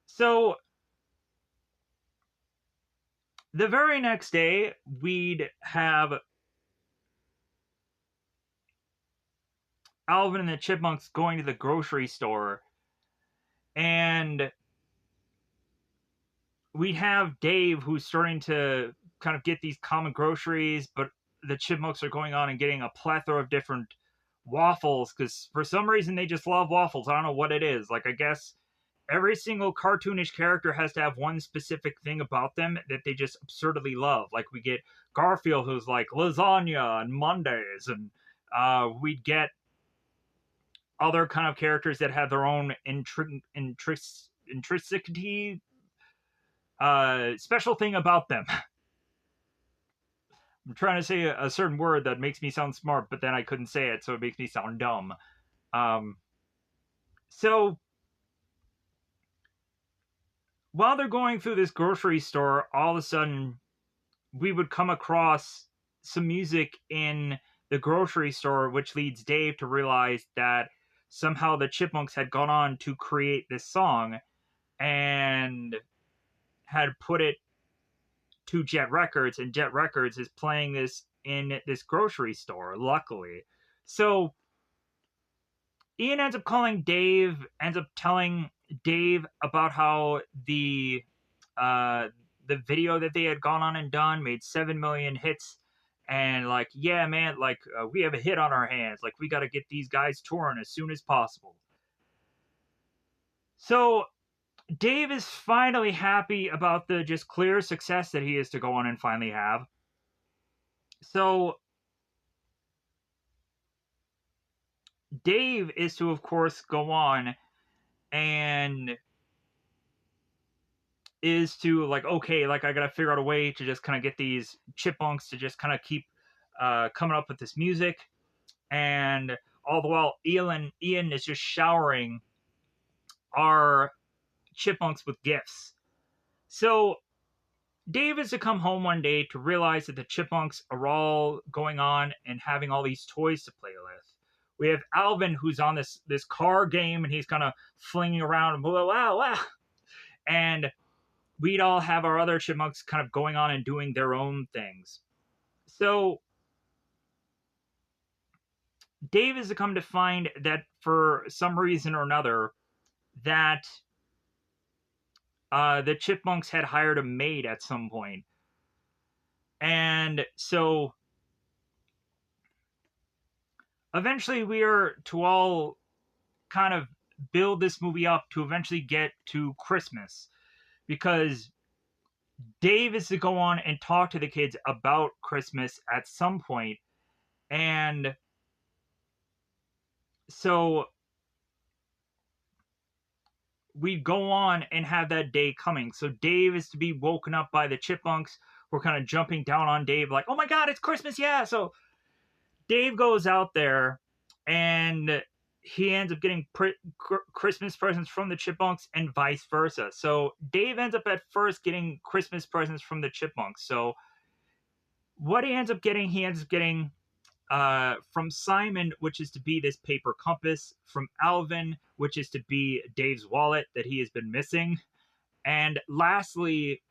Speaker 1: So the very next day, we'd have Alvin and the Chipmunks going to the grocery store, and we'd have Dave, who's starting to kind of get these common groceries, but the Chipmunks are going on and getting a plethora of different waffles because for some reason they just love waffles. I don't know what it is. Like, I guess every single cartoonish character has to have one specific thing about them that they just absurdly love. Like, we get Garfield, who's like lasagna on Mondays, and we'd get other kind of characters that have their own intricacy special thing about them. I'm trying to say a certain word that makes me sound smart, but then I couldn't say it, so it makes me sound dumb. Um, so while they're going through this grocery store, all of a sudden we would come across some music in the grocery store, which leads Dave to realize that somehow the Chipmunks had gone on to create this song and had put it to Jet Records, and Jet Records is playing this in this grocery store, luckily. So Ian ends up calling Dave, ends up telling Dave about how uh, the video that they had gone on and done made 7 million hits, and like, yeah, man, like we have a hit on our hands. Like we got to get these guys touring as soon as possible. So Dave is finally happy about the just clear success that he is to go on and finally have. So Dave is to, of course, go on and is to like, okay, like I gotta figure out a way to just kind of get these chipmunks to just kind of keep coming up with this music, and all the while Ian is just showering our chipmunks with gifts. So Dave is to come home one day to realize that the chipmunks are all going on and having all these toys to play with. We have Alvin, who's on this car game, and he's kind of flinging around and wow, wow, wow. And we'd all have our other chipmunks kind of going on and doing their own things. So Dave is to come to find that for some reason or another, that the chipmunks had hired a maid at some point. And so eventually we are to all kind of build this movie up to eventually get to Christmas, because Dave is to go on and talk to the kids about Christmas at some point. And so we go on and have that day coming. So Dave is to be woken up by the chipmunks. We're kind of jumping down on Dave, like, oh my God, it's Christmas. Yeah. So Dave goes out there and he ends up getting Christmas presents from the chipmunks and vice versa. So Dave ends up at first getting Christmas presents from the chipmunks. So what he ends up getting from Simon, which is to be this paper compass, from Alvin, which is to be Dave's wallet that he has been missing. And lastly,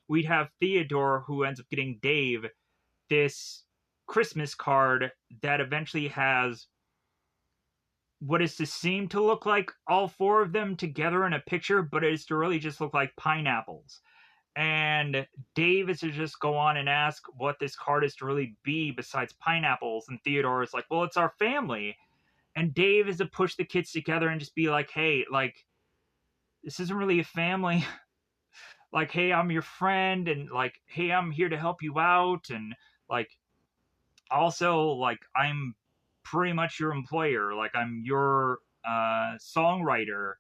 Speaker 1: we'd have Theodore, who ends up getting Dave this Christmas card that eventually has what is to seem to look like all four of them together in a picture, but it is to really just look like pineapples. And Dave is to just go on and ask what this card is to really be besides pineapples. And Theodore is like, well, it's our family. And Dave is to push the kids together and just be like, hey, like, this isn't really a family. Like, hey, I'm your friend. And like, hey, I'm here to help you out. And like, also, like, I'm pretty much your employer. Like, I'm your songwriter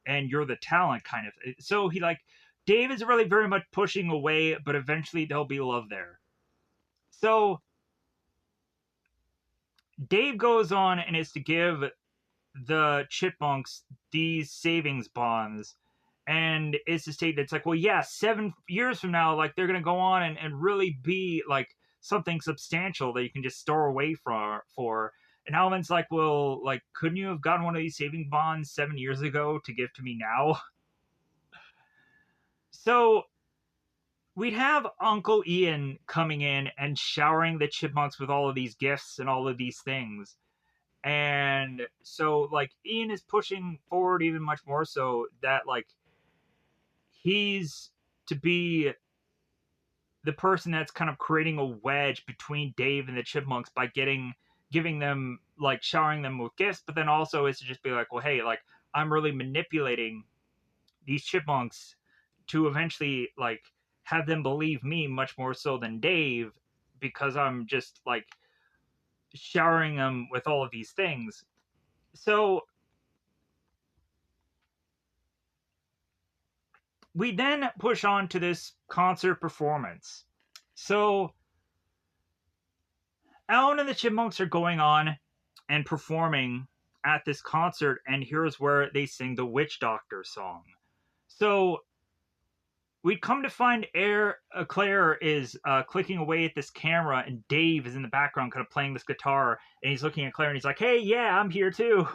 Speaker 1: and you're the talent kind of. So he like, Dave is really very much pushing away, but eventually there'll be love there. So Dave goes on and is to give the chipmunks these savings bonds, and is to state that it's like, well, yeah, 7 years from now, like they're gonna go on and really be like something substantial that you can just store away for. And Alvin's like, well, like, couldn't you have gotten one of these saving bonds 7 years ago to give to me now? So we'd have Uncle Ian coming in and showering the chipmunks with all of these gifts and all of these things. And so, like, Ian is pushing forward even much more so that, like, he's to be the person that's kind of creating a wedge between Dave and the chipmunks by giving them, like, showering them with gifts, but then also is to just be like, well, hey, like, I'm really manipulating these chipmunks to eventually like have them believe me much more so than Dave, because I'm just like showering them with all of these things. So we then push on to this concert performance. So Alvin and the Chipmunks are going on and performing at this concert, and here's where they sing the Witch Doctor song. So we come to find Claire is clicking away at this camera, and Dave is in the background, kind of playing this guitar, and he's looking at Claire, and he's like, "Hey, yeah, I'm here too."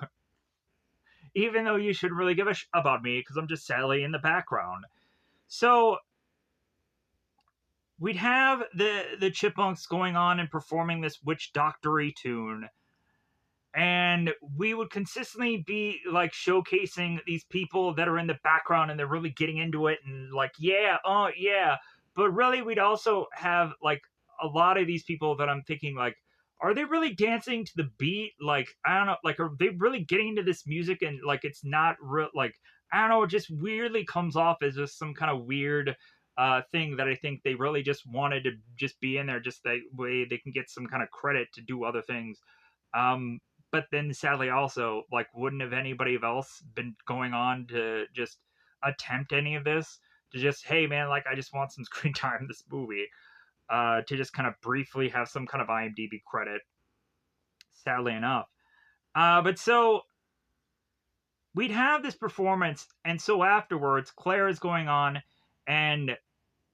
Speaker 1: Even though you should really give a about me because I'm just sadly in the background. So we'd have the Chipmunks going on and performing this witch doctory tune, and we would consistently be like showcasing these people that are in the background and they're really getting into it and like, yeah, oh yeah. But really we'd also have like a lot of these people that I'm thinking like, are they really dancing to the beat? Like, I don't know, like, are they really getting into this music? And like, it's not real, like, I don't know, it just weirdly comes off as just some kind of weird thing that I think they really just wanted to just be in there just that way they can get some kind of credit to do other things. um but then sadly also like wouldn't have anybody else been going on to just attempt any of this, to just, hey man, like I just want some screen time in this movie, to just kind of briefly have some kind of IMDb credit, sadly enough. But so we'd have this performance, and so afterwards Claire is going on and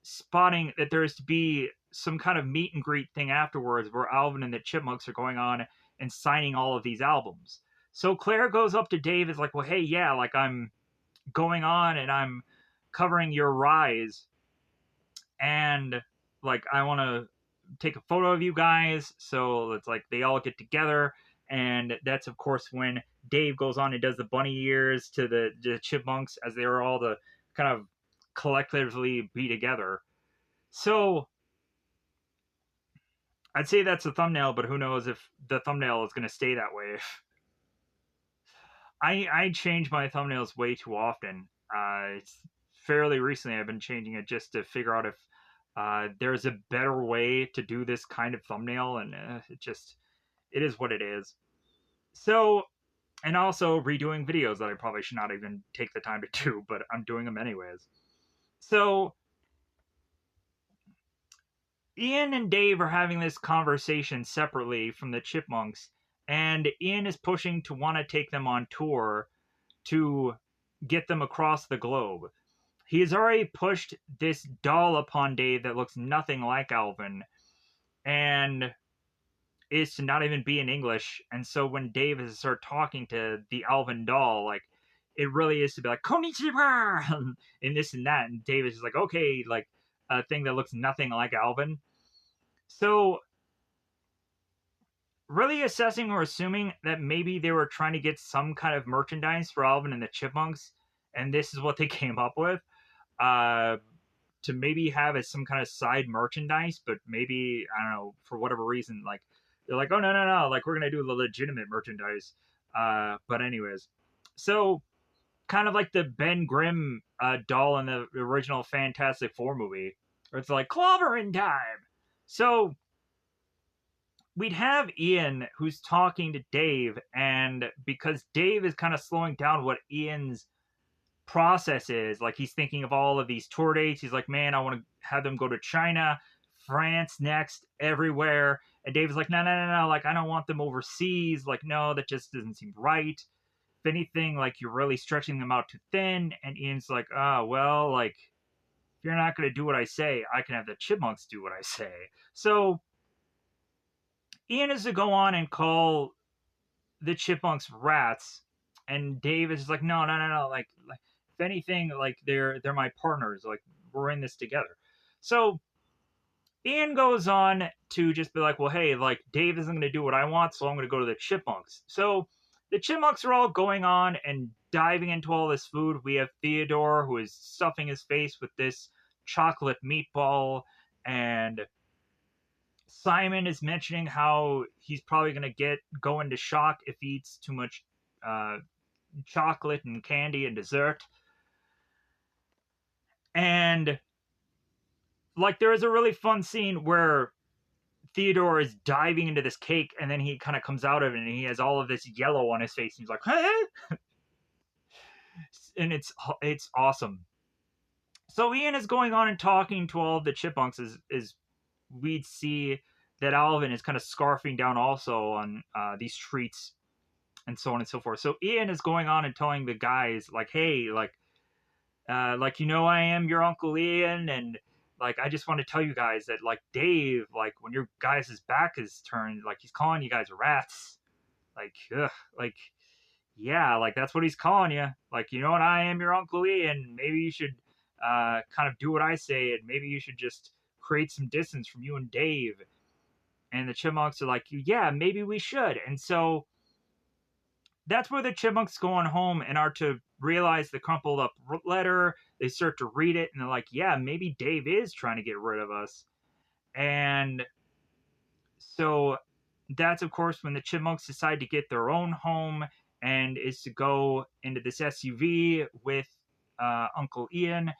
Speaker 1: spotting that there's to be some kind of meet and greet thing afterwards where Alvin and the Chipmunks are going on and signing all of these albums. So Claire goes up to Dave, is like, well, hey, yeah, like I'm going on and I'm covering your rise, and like I want to take a photo of you guys. So it's like they all get together, and that's of course when Dave goes on and does the bunny ears to the Chipmunks as they are all to kind of collectively be together. So I'd say that's the thumbnail, but who knows if the thumbnail is going to stay that way. I change my thumbnails way too often. It's fairly recently I've been changing it just to figure out if there's a better way to do this kind of thumbnail, and it is what it is. So, and also redoing videos that I probably should not even take the time to do, but I'm doing them anyways. So Ian and Dave are having this conversation separately from the Chipmunks, and Ian is pushing to want to take them on tour to get them across the globe. He has already pushed this doll upon Dave that looks nothing like Alvin, and is to not even be in English. And so when Dave is to start talking to the Alvin doll, like it really is to be like konnichiwa and this and that, and Dave is just like, okay, like a thing that looks nothing like Alvin. So really assessing or assuming that maybe they were trying to get some kind of merchandise for Alvin and the Chipmunks, and this is what they came up with, uh, to maybe have as some kind of side merchandise, but maybe, I don't know, for whatever reason, like, they're like, oh, no, no, no, like, we're going to do the legitimate merchandise. But anyways, so kind of like the Ben Grimm doll in the original Fantastic Four movie, where it's like, clobbering time! So we'd have Ian who's talking to Dave, and because Dave is kind of slowing down what Ian's process is, like he's thinking of all of these tour dates. He's like, man, I want to have them go to China, France next, everywhere. And Dave is like, no, no, no, no, like I don't want them overseas. Like, no, that just doesn't seem right. If anything, like you're really stretching them out too thin. And Ian's like, oh, well, like if you're not going to do what I say, I can have the Chipmunks do what I say. So Ian is to go on and call the Chipmunks rats, and Dave is like, no, no, no, no, like if anything, like they're my partners, like we're in this together. So Ian goes on to just be like, well, hey, like Dave isn't going to do what I want, so I'm going to go to the Chipmunks. So the Chipmunks are all going on and diving into all this food. We have Theodore, who is stuffing his face with this chocolate meatball, and Simon is mentioning how he's probably going to go into shock if he eats too much uh, chocolate and candy and dessert. And like there is a really fun scene where Theodore is diving into this cake, and then he kind of comes out of it and he has all of this yellow on his face, and he's like, hey! And it's awesome. So Ian is going on and talking to all of the Chipmunks as we'd see that Alvin is kind of scarfing down also on these treats and so on and so forth. So Ian is going on and telling the guys like, hey, like I am your Uncle Ian, and like I just want to tell you guys that like Dave, like when your guys' back is turned, like he's calling you guys rats. Like, ugh, like yeah, like that's what he's calling you. Like, what, I am your Uncle Ian. Maybe you should kind of do what I say, and maybe you should just create some distance from you and Dave. And the Chipmunks are like, yeah, maybe we should. And so that's where the Chipmunks go on home and are to realize the crumpled up letter. They start to read it and they're like, yeah, maybe Dave is trying to get rid of us. And so that's, of course, when the Chipmunks decide to get their own home and is to go into this SUV with Uncle Ian.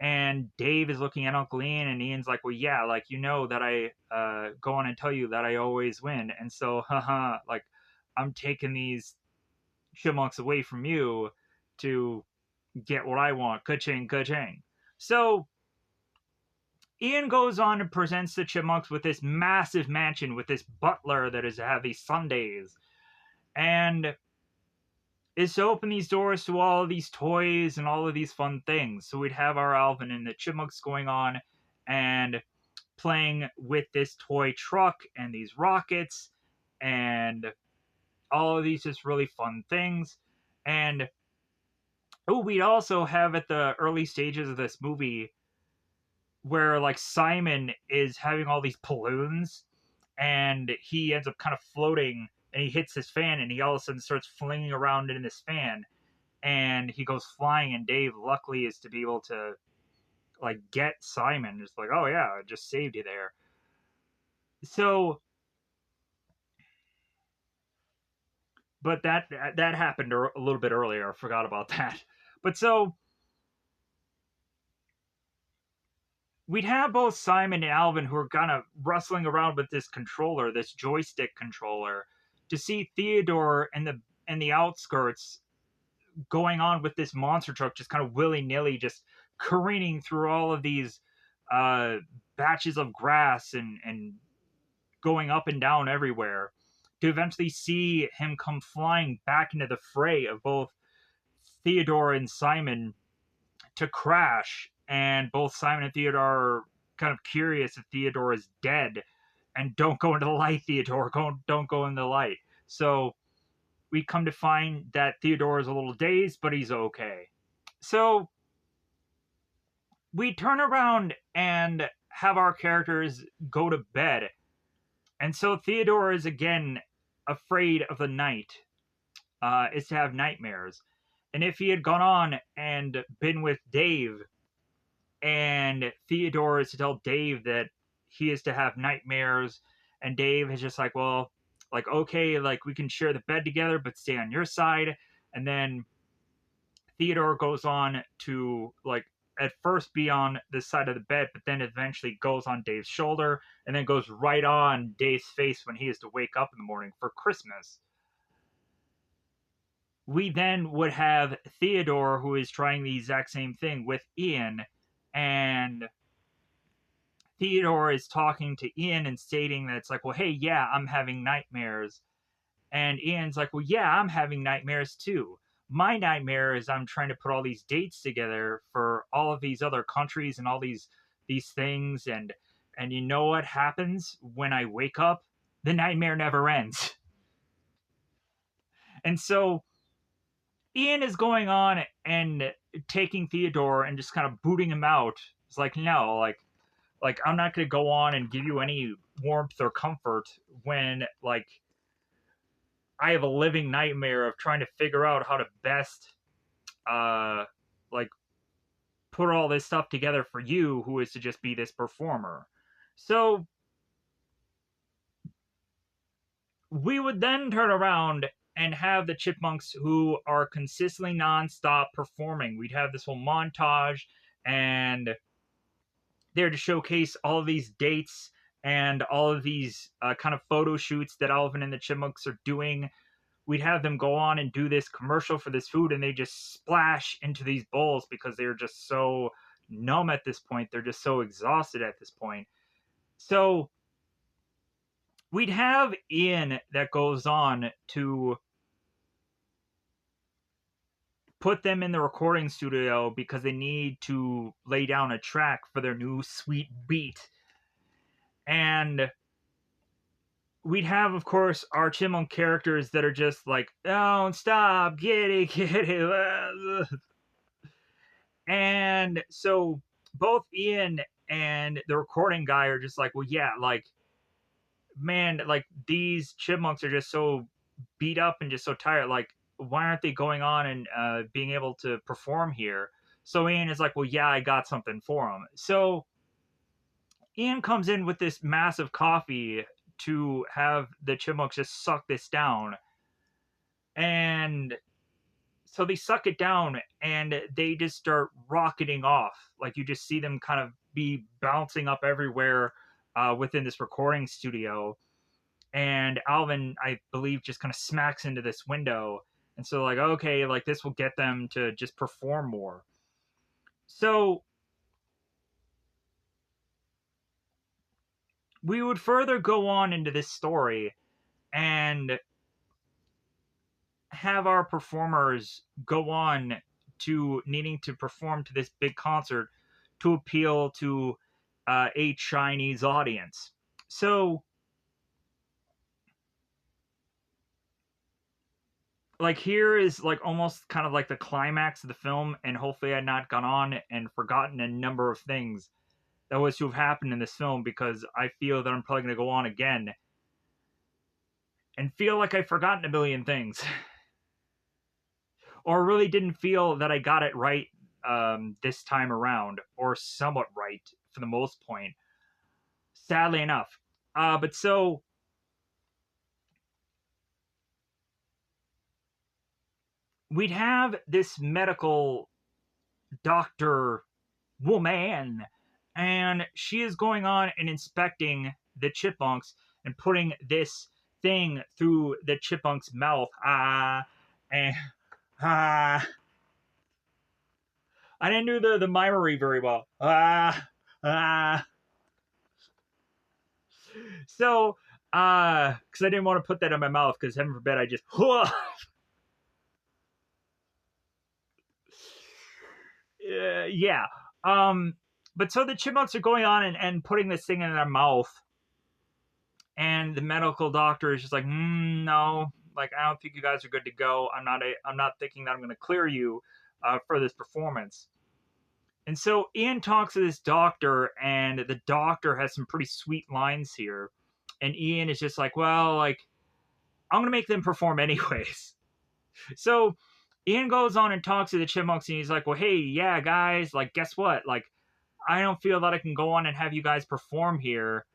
Speaker 1: And Dave is looking at Uncle Ian, and Ian's like, well, yeah, like, that I go on and tell you that I always win. And so, haha, like, I'm taking these Chipmunks away from you to get what I want. Ka-ching, ka-ching. So Ian goes on and presents the Chipmunks with this massive mansion with this butler that is to have these Sundays. And is to open these doors to all of these toys and all of these fun things. So we'd have our Alvin and the Chipmunks going on and playing with this toy truck and these rockets and all of these just really fun things. And we'd also have at the early stages of this movie where like Simon is having all these balloons and he ends up kind of floating and he hits his fan and he all of a sudden starts flinging around in this fan and he goes flying, and Dave luckily is to be able to like get Simon, just like, oh yeah, I just saved you there. So but that happened a little bit earlier. I forgot about that. But so we'd have both Simon and Alvin who are kind of rustling around with this controller, this joystick controller, to see Theodore and the outskirts going on with this monster truck, just kind of willy nilly, just careening through all of these uh, batches of grass and going up and down everywhere, to eventually see him come flying back into the fray of both Theodore and Simon to crash. And both Simon and Theodore are kind of curious if Theodore is dead. And don't go into the light, Theodore. Don't go in the light. So we come to find that Theodore is a little dazed, but he's okay. So we turn around and have our characters go to bed. And so Theodore is again afraid of the night, is to have nightmares. And if he had gone on and been with Dave, and Theodore is to tell Dave that he is to have nightmares, and Dave is just like, well, like, okay, like we can share the bed together, but stay on your side. And then Theodore goes on to like at first be on the side of the bed, but then eventually goes on Dave's shoulder and then goes right on Dave's face when he is to wake up in the morning for Christmas. We then would have Theodore, who is trying the exact same thing with Ian, and Theodore is talking to Ian and stating that it's like, well, hey, yeah, I'm having nightmares. And Ian's like, well, yeah, I'm having nightmares too. My nightmare is I'm trying to put all these dates together for all of these other countries and all these things, and you know what happens when I wake up? The nightmare never ends. And so Ian is going on and taking Theodore and just kind of booting him out. It's like, no, like I'm not going to go on and give you any warmth or comfort when like I have a living nightmare of trying to figure out how to best like put all this stuff together for you, who is to just be this performer. So we would then turn around and have the Chipmunks, who are consistently nonstop performing. We'd have this whole montage, and they're to showcase all of these dates and all of these kind of photo shoots that Alvin and the Chipmunks are doing. We'd have them go on and do this commercial for this food, and they just splash into these bowls because they're just so numb at this point. They're just so exhausted at this point. So we'd have Ian that goes on to put them in the recording studio because they need to lay down a track for their new sweet beat. And we'd have, of course, our Chipmunk characters that are just like, don't stop, get it. And so both Ian and the recording guy are just like, well, yeah, like, man, like, these Chipmunks are just so beat up and just so tired. Like, why aren't they going on and being able to perform here? So Ian is like, well, yeah, I got something for them. So Ian comes in with this massive coffee to have the Chipmunks just suck this down. And so they suck it down and they just start rocketing off. Like, you just see them kind of be bouncing up everywhere within this recording studio. And Alvin, I believe, just kind of smacks into this window. And so, like, okay, like, this will get them to just perform more. So we would further go on into this story and have our performers go on to needing to perform to this big concert to appeal to a Chinese audience. So, like, here is like almost kind of like the climax of the film, and hopefully I had not gone on and forgotten a number of things that was to have happened in this film, because I feel that I'm probably going to go on again and feel like I've forgotten a million things. Or really didn't feel that I got it right this time around, or somewhat right for the most point, sadly enough. But so we'd have this medical doctor woman, and she is going on and inspecting the chipmunks and putting this thing through the chipmunk's mouth. And I didn't do the mimery very well. So, because I didn't want to put that in my mouth, because heaven forbid I just, yeah. But so the chipmunks are going on and putting this thing in their mouth, and the medical doctor is just like, no, like, I don't think you guys are good to go. I'm not thinking that I'm going to clear you for this performance. And so Ian talks to this doctor, and the doctor has some pretty sweet lines here. And Ian is just like, well, like, I'm going to make them perform anyways. So Ian goes on and talks to the Chipmunks, and he's like, well, hey, yeah, guys, like, guess what? Like, I don't feel that I can go on and have you guys perform here,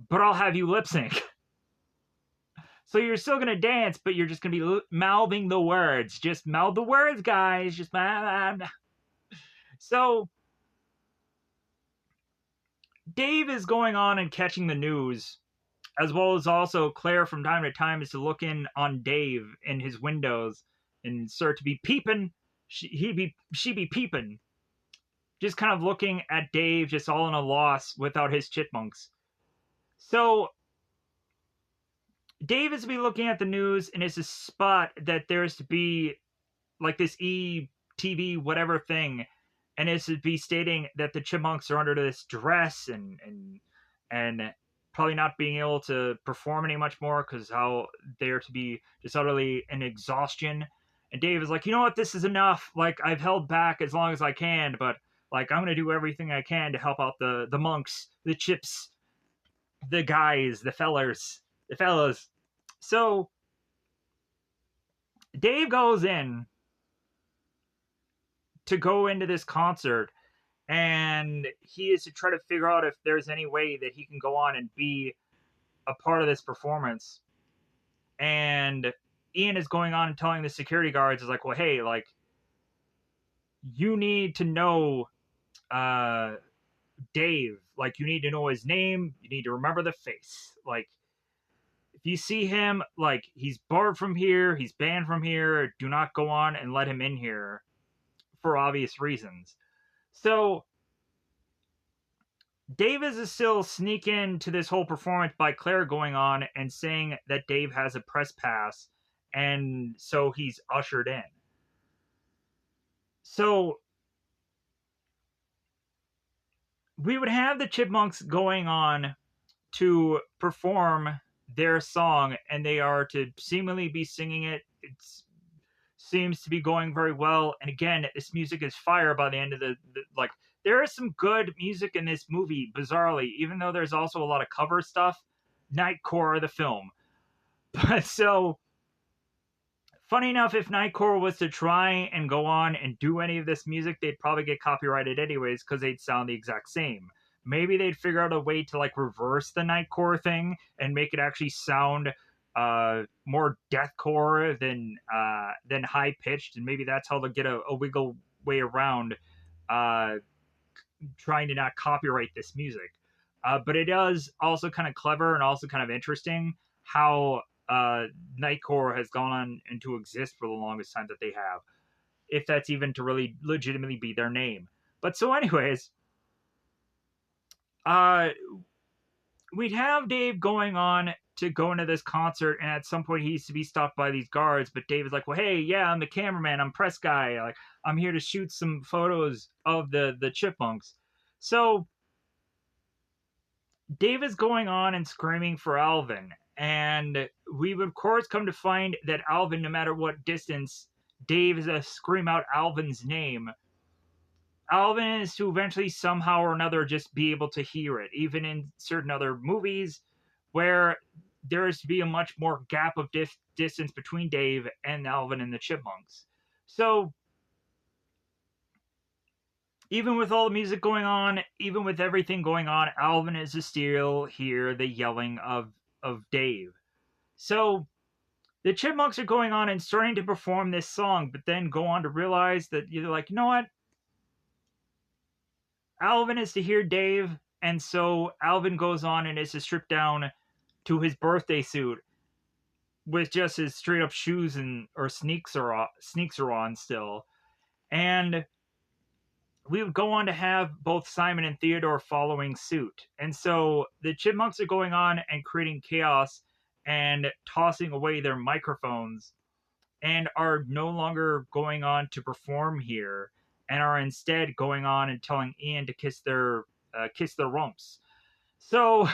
Speaker 1: but I'll have you lip sync. So you're still going to dance, but you're just going to be mouthing the words. Just mouth the words, guys. Just So Dave is going on and catching the news, as well as also Claire from time to time is to look in on Dave in his windows and start to be peeping. She be peeping, just kind of looking at Dave, just all in a loss without his chipmunks. So Dave is to be looking at the news, and it's a spot that there's to be like this ETV whatever thing, and it's to be stating that the chipmunks are under this duress and probably not being able to perform any much more because how they're to be just utterly in exhaustion. And Dave is like, you know what, this is enough. Like, I've held back as long as I can, but like, I'm gonna do everything I can to help out the monks, the chips, the guys, the fellas. So Dave goes in to go into this concert, and he is to try to figure out if there's any way that he can go on and be a part of this performance. And Ian is going on and telling the security guards, is like, well, hey, like, you need to know Dave. Like, you need to know his name. You need to remember the face. Like, if you see him, like, he's barred from here, he's banned from here, do not go on and let him in here for obvious reasons. So Dave is still sneak into this whole performance by Claire going on and saying that Dave has a press pass, and so he's ushered in. So we would have the Chipmunks going on to perform their song, and they are to seemingly be singing it. It seems to be going very well. And again, this music is fire by the end of the like. There is some good music in this movie, bizarrely, even though there's also a lot of cover stuff. Nightcore, the film. But so, funny enough, if Nightcore was to try and go on and do any of this music, they'd probably get copyrighted anyways because they'd sound the exact same. Maybe they'd figure out a way to like reverse the Nightcore thing and make it actually sound more deathcore than high pitched, and maybe that's how they'll get a wiggle way around uh, trying to not copyright this music. But it is also kind of clever and also kind of interesting how Nightcore has gone on and to exist for the longest time that they have, if that's even to really legitimately be their name. But so, anyways, uh, we'd have Dave going on to go into this concert, and at some point he needs to be stopped by these guards. But Dave is like, "Well, hey, yeah, I'm the cameraman, I'm press guy, like I'm here to shoot some photos of the Chipmunks." So Dave is going on and screaming for Alvin, and we would of course come to find that Alvin, no matter what distance Dave is to scream out Alvin's name, Alvin is to eventually somehow or another just be able to hear it, even in certain other movies where there is to be a much more gap of distance between Dave and Alvin and the Chipmunks. So even with all the music going on, even with everything going on, Alvin is to still hear the yelling of Dave. So the Chipmunks are going on and starting to perform this song, but then go on to realize that you're like, you know what? Alvin is to hear Dave, and so Alvin goes on and is to strip down to his birthday suit with just his straight up shoes and or sneaks are on still. And we would go on to have both Simon and Theodore following suit. And so the Chipmunks are going on and creating chaos and tossing away their microphones and are no longer going on to perform here and are instead going on and telling Ian to kiss their rumps. So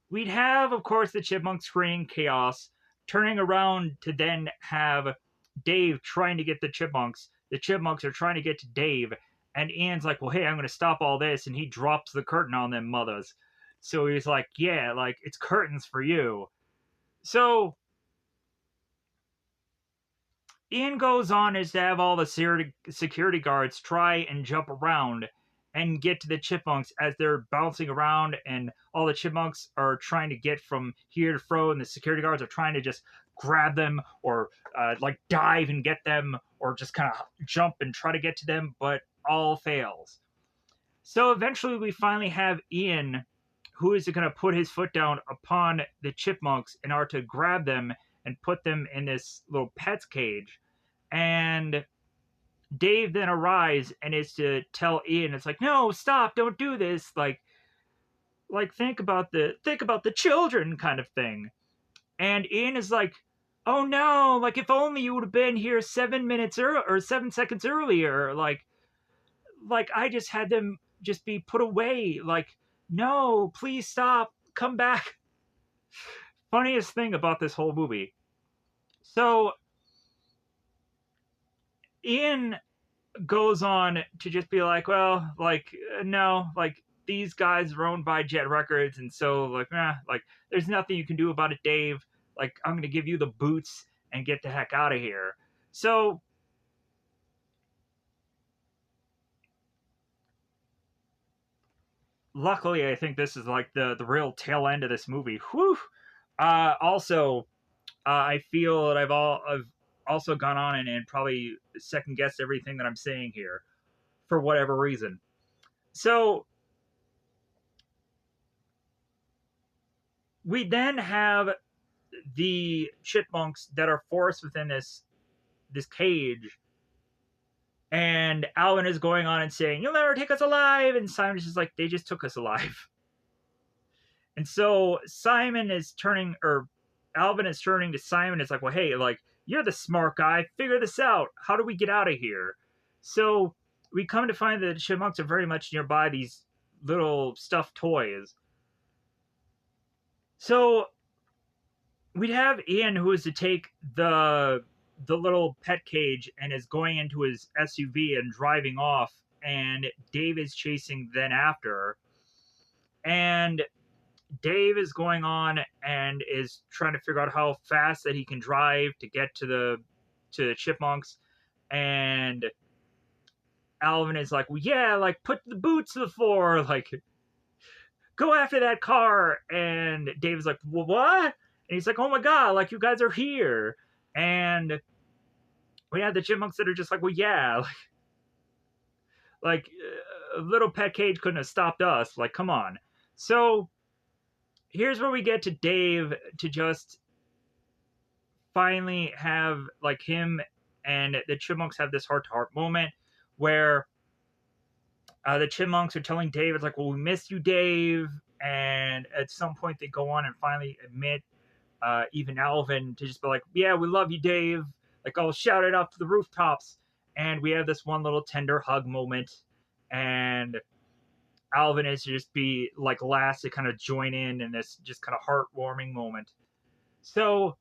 Speaker 1: we'd have, of course, the Chipmunks creating chaos, turning around to then have Dave trying to get the Chipmunks. The Chipmunks are trying to get to Dave, and Ian's like, "Well, hey, I'm going to stop all this," and he drops the curtain on them mothers. So he's like, "Yeah, like it's curtains for you." So Ian goes on is to have all the security guards try and jump around and get to the Chipmunks as they're bouncing around, and all the Chipmunks are trying to get from here to fro, and the security guards are trying to just grab them or like dive and get them or just kind of jump and try to get to them, but all fails. So eventually we finally have Ian, who is going to put his foot down upon the Chipmunks and are to grab them and put them in this little pet's cage. And Dave then arrives and is to tell Ian, it's like, no, stop, don't do this. Like think about the children kind of thing. And Ian is like, oh no, like if only you would have been here 7 minutes or 7 seconds earlier. Like I just had them just be put away. Like, no, please stop, come back. Funniest thing about this whole movie. So Ian goes on to just be like, well, like, no, like, these guys are owned by Jet Records, and so, like, like, there's nothing you can do about it, Dave. Like, I'm going to give you the boots and get the heck out of here. So, luckily, I think this is, like, the real tail end of this movie. Whew! Also, I feel that I've also gone on and probably second guessed everything that I'm saying here for whatever reason. So we then have the Chipmunks that are forced within this cage And Alvin is going on and saying, "You'll never take us alive." And Simon is just like, "They just took us alive." And so Simon is turning, or Alvin is turning to Simon. It's like, "Well, hey, like, you're the smart guy. Figure this out. How do we get out of here?" So we come to find that the chipmunks are very much nearby, these little stuffed toys. So we'd have Ian, who is to take the little pet cage and is going into his SUV and driving off, and Dave is chasing then after. And Dave is going on and is trying to figure out how fast that he can drive to get to the chipmunks. And Alvin is like, "Well, yeah, like, put the boots to the floor, like, go after that car." And Dave is like, "Well, what?" And he's like, "Oh my god, like, you guys are here." And we have the chipmunks that are just like, "Well, yeah, like, a little pet cage couldn't have stopped us. Like, come on." So here's where we get to Dave to just finally have, like, him and the chipmunks have this heart-to-heart moment where the chipmunks are telling Dave, it's like, "Well, we miss you, Dave." And at some point they go on and finally admit, even Alvin, to just be like, "Yeah, we love you, Dave. Like, I'll shout it up to the rooftops." And we have this one little tender hug moment. And Alvin is to just be like last to kind of join in this just kind of heartwarming moment. So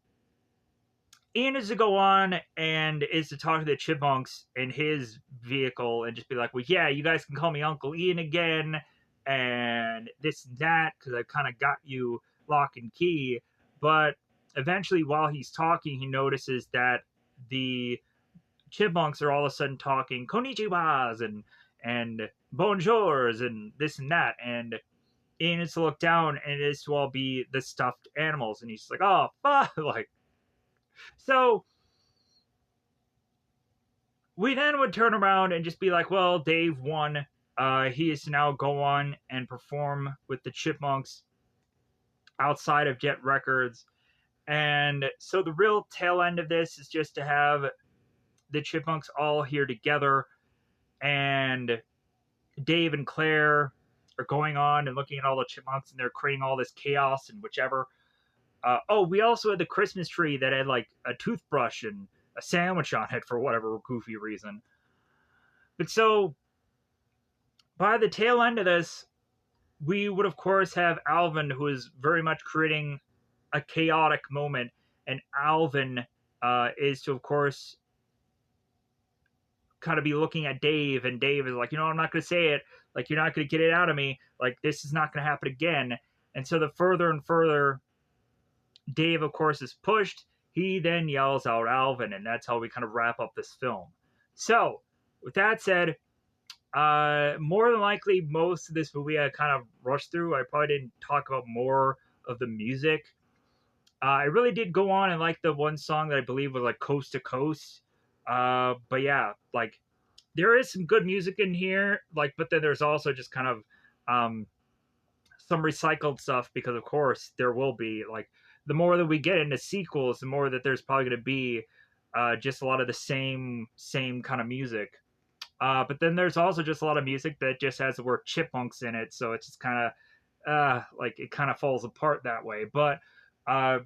Speaker 1: Ian is to go on and is to talk to the chipmunks in his vehicle and just be like, "Well, yeah, you guys can call me Uncle Ian again, and this and that, because I kind of got you lock and key." But eventually, while he's talking, he notices that the chipmunks are all of a sudden talking konnichiwas and bonjours and this and that. And Ian is to look down, and it is to all be the stuffed animals. And he's like, "Oh, fuck." Like, so we then would turn around and just be like, "Well, Dave won. He is to now go on and perform with the Chipmunks outside of Jet Records." And so the real tail end of this is just to have the Chipmunks all here together, and Dave and Claire are going on and looking at all the Chipmunks, and they're creating all this chaos and whichever. Oh, we also had the Christmas tree that had like a toothbrush and a sandwich on it for whatever goofy reason. But so by the tail end of this, we would of course have Alvin, who is very much creating a chaotic moment, and Alvin is to of course kind of be looking at Dave, and Dave is like, "I'm not going to say it. Like, you're not going to get it out of me. Like, this is not going to happen again." And so the further and further Dave, of course, is pushed, he then yells out Alvin, and that's how we kind of wrap up this film. So, with that said, more than likely, most of this movie I kind of rushed through. I probably didn't talk about more of the music. I really did go on and like the one song that I believe was like Coast to Coast. But yeah, like there is some good music in here, like, but then there's also just kind of um, some recycled stuff because, of course, there will be like the more that we get into sequels, the more that there's probably going to be just a lot of the same kind of music. But then there's also just a lot of music that just has the word chipmunks in it, so it's just kind of like it kind of falls apart that way. But uh,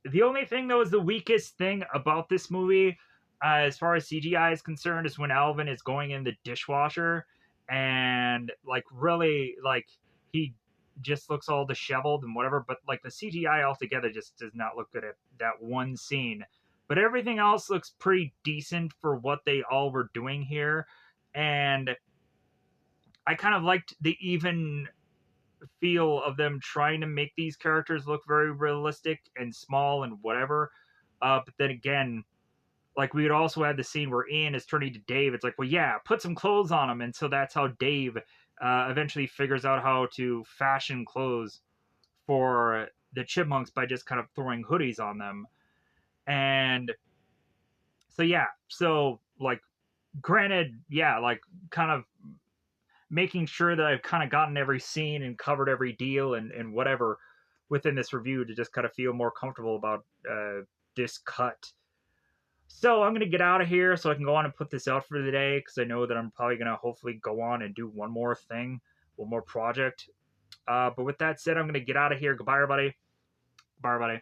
Speaker 1: the only thing that was the weakest thing about this movie, as far as CGI is concerned, is when Alvin is going in the dishwasher and like really like he just looks all disheveled and whatever. But like the CGI altogether just does not look good at that one scene. But everything else looks pretty decent for what they all were doing here. And I kind of liked the even feel of them trying to make these characters look very realistic and small and whatever. But then again, like we had also had the scene where Ian is turning to Dave. It's like, "Well, yeah, put some clothes on him." And so that's how Dave eventually figures out how to fashion clothes for the chipmunks by just kind of throwing hoodies on them. And so, yeah, so like, granted, yeah, like kind of making sure that I've kind of gotten every scene and covered every deal and whatever within this review to just kind of feel more comfortable about this cut. So I'm gonna get out of here so I can go on and put this out for the day because I know that I'm probably gonna hopefully go on and do one more thing, one more project. But with that said, I'm gonna get out of here. Goodbye, everybody. Bye, everybody.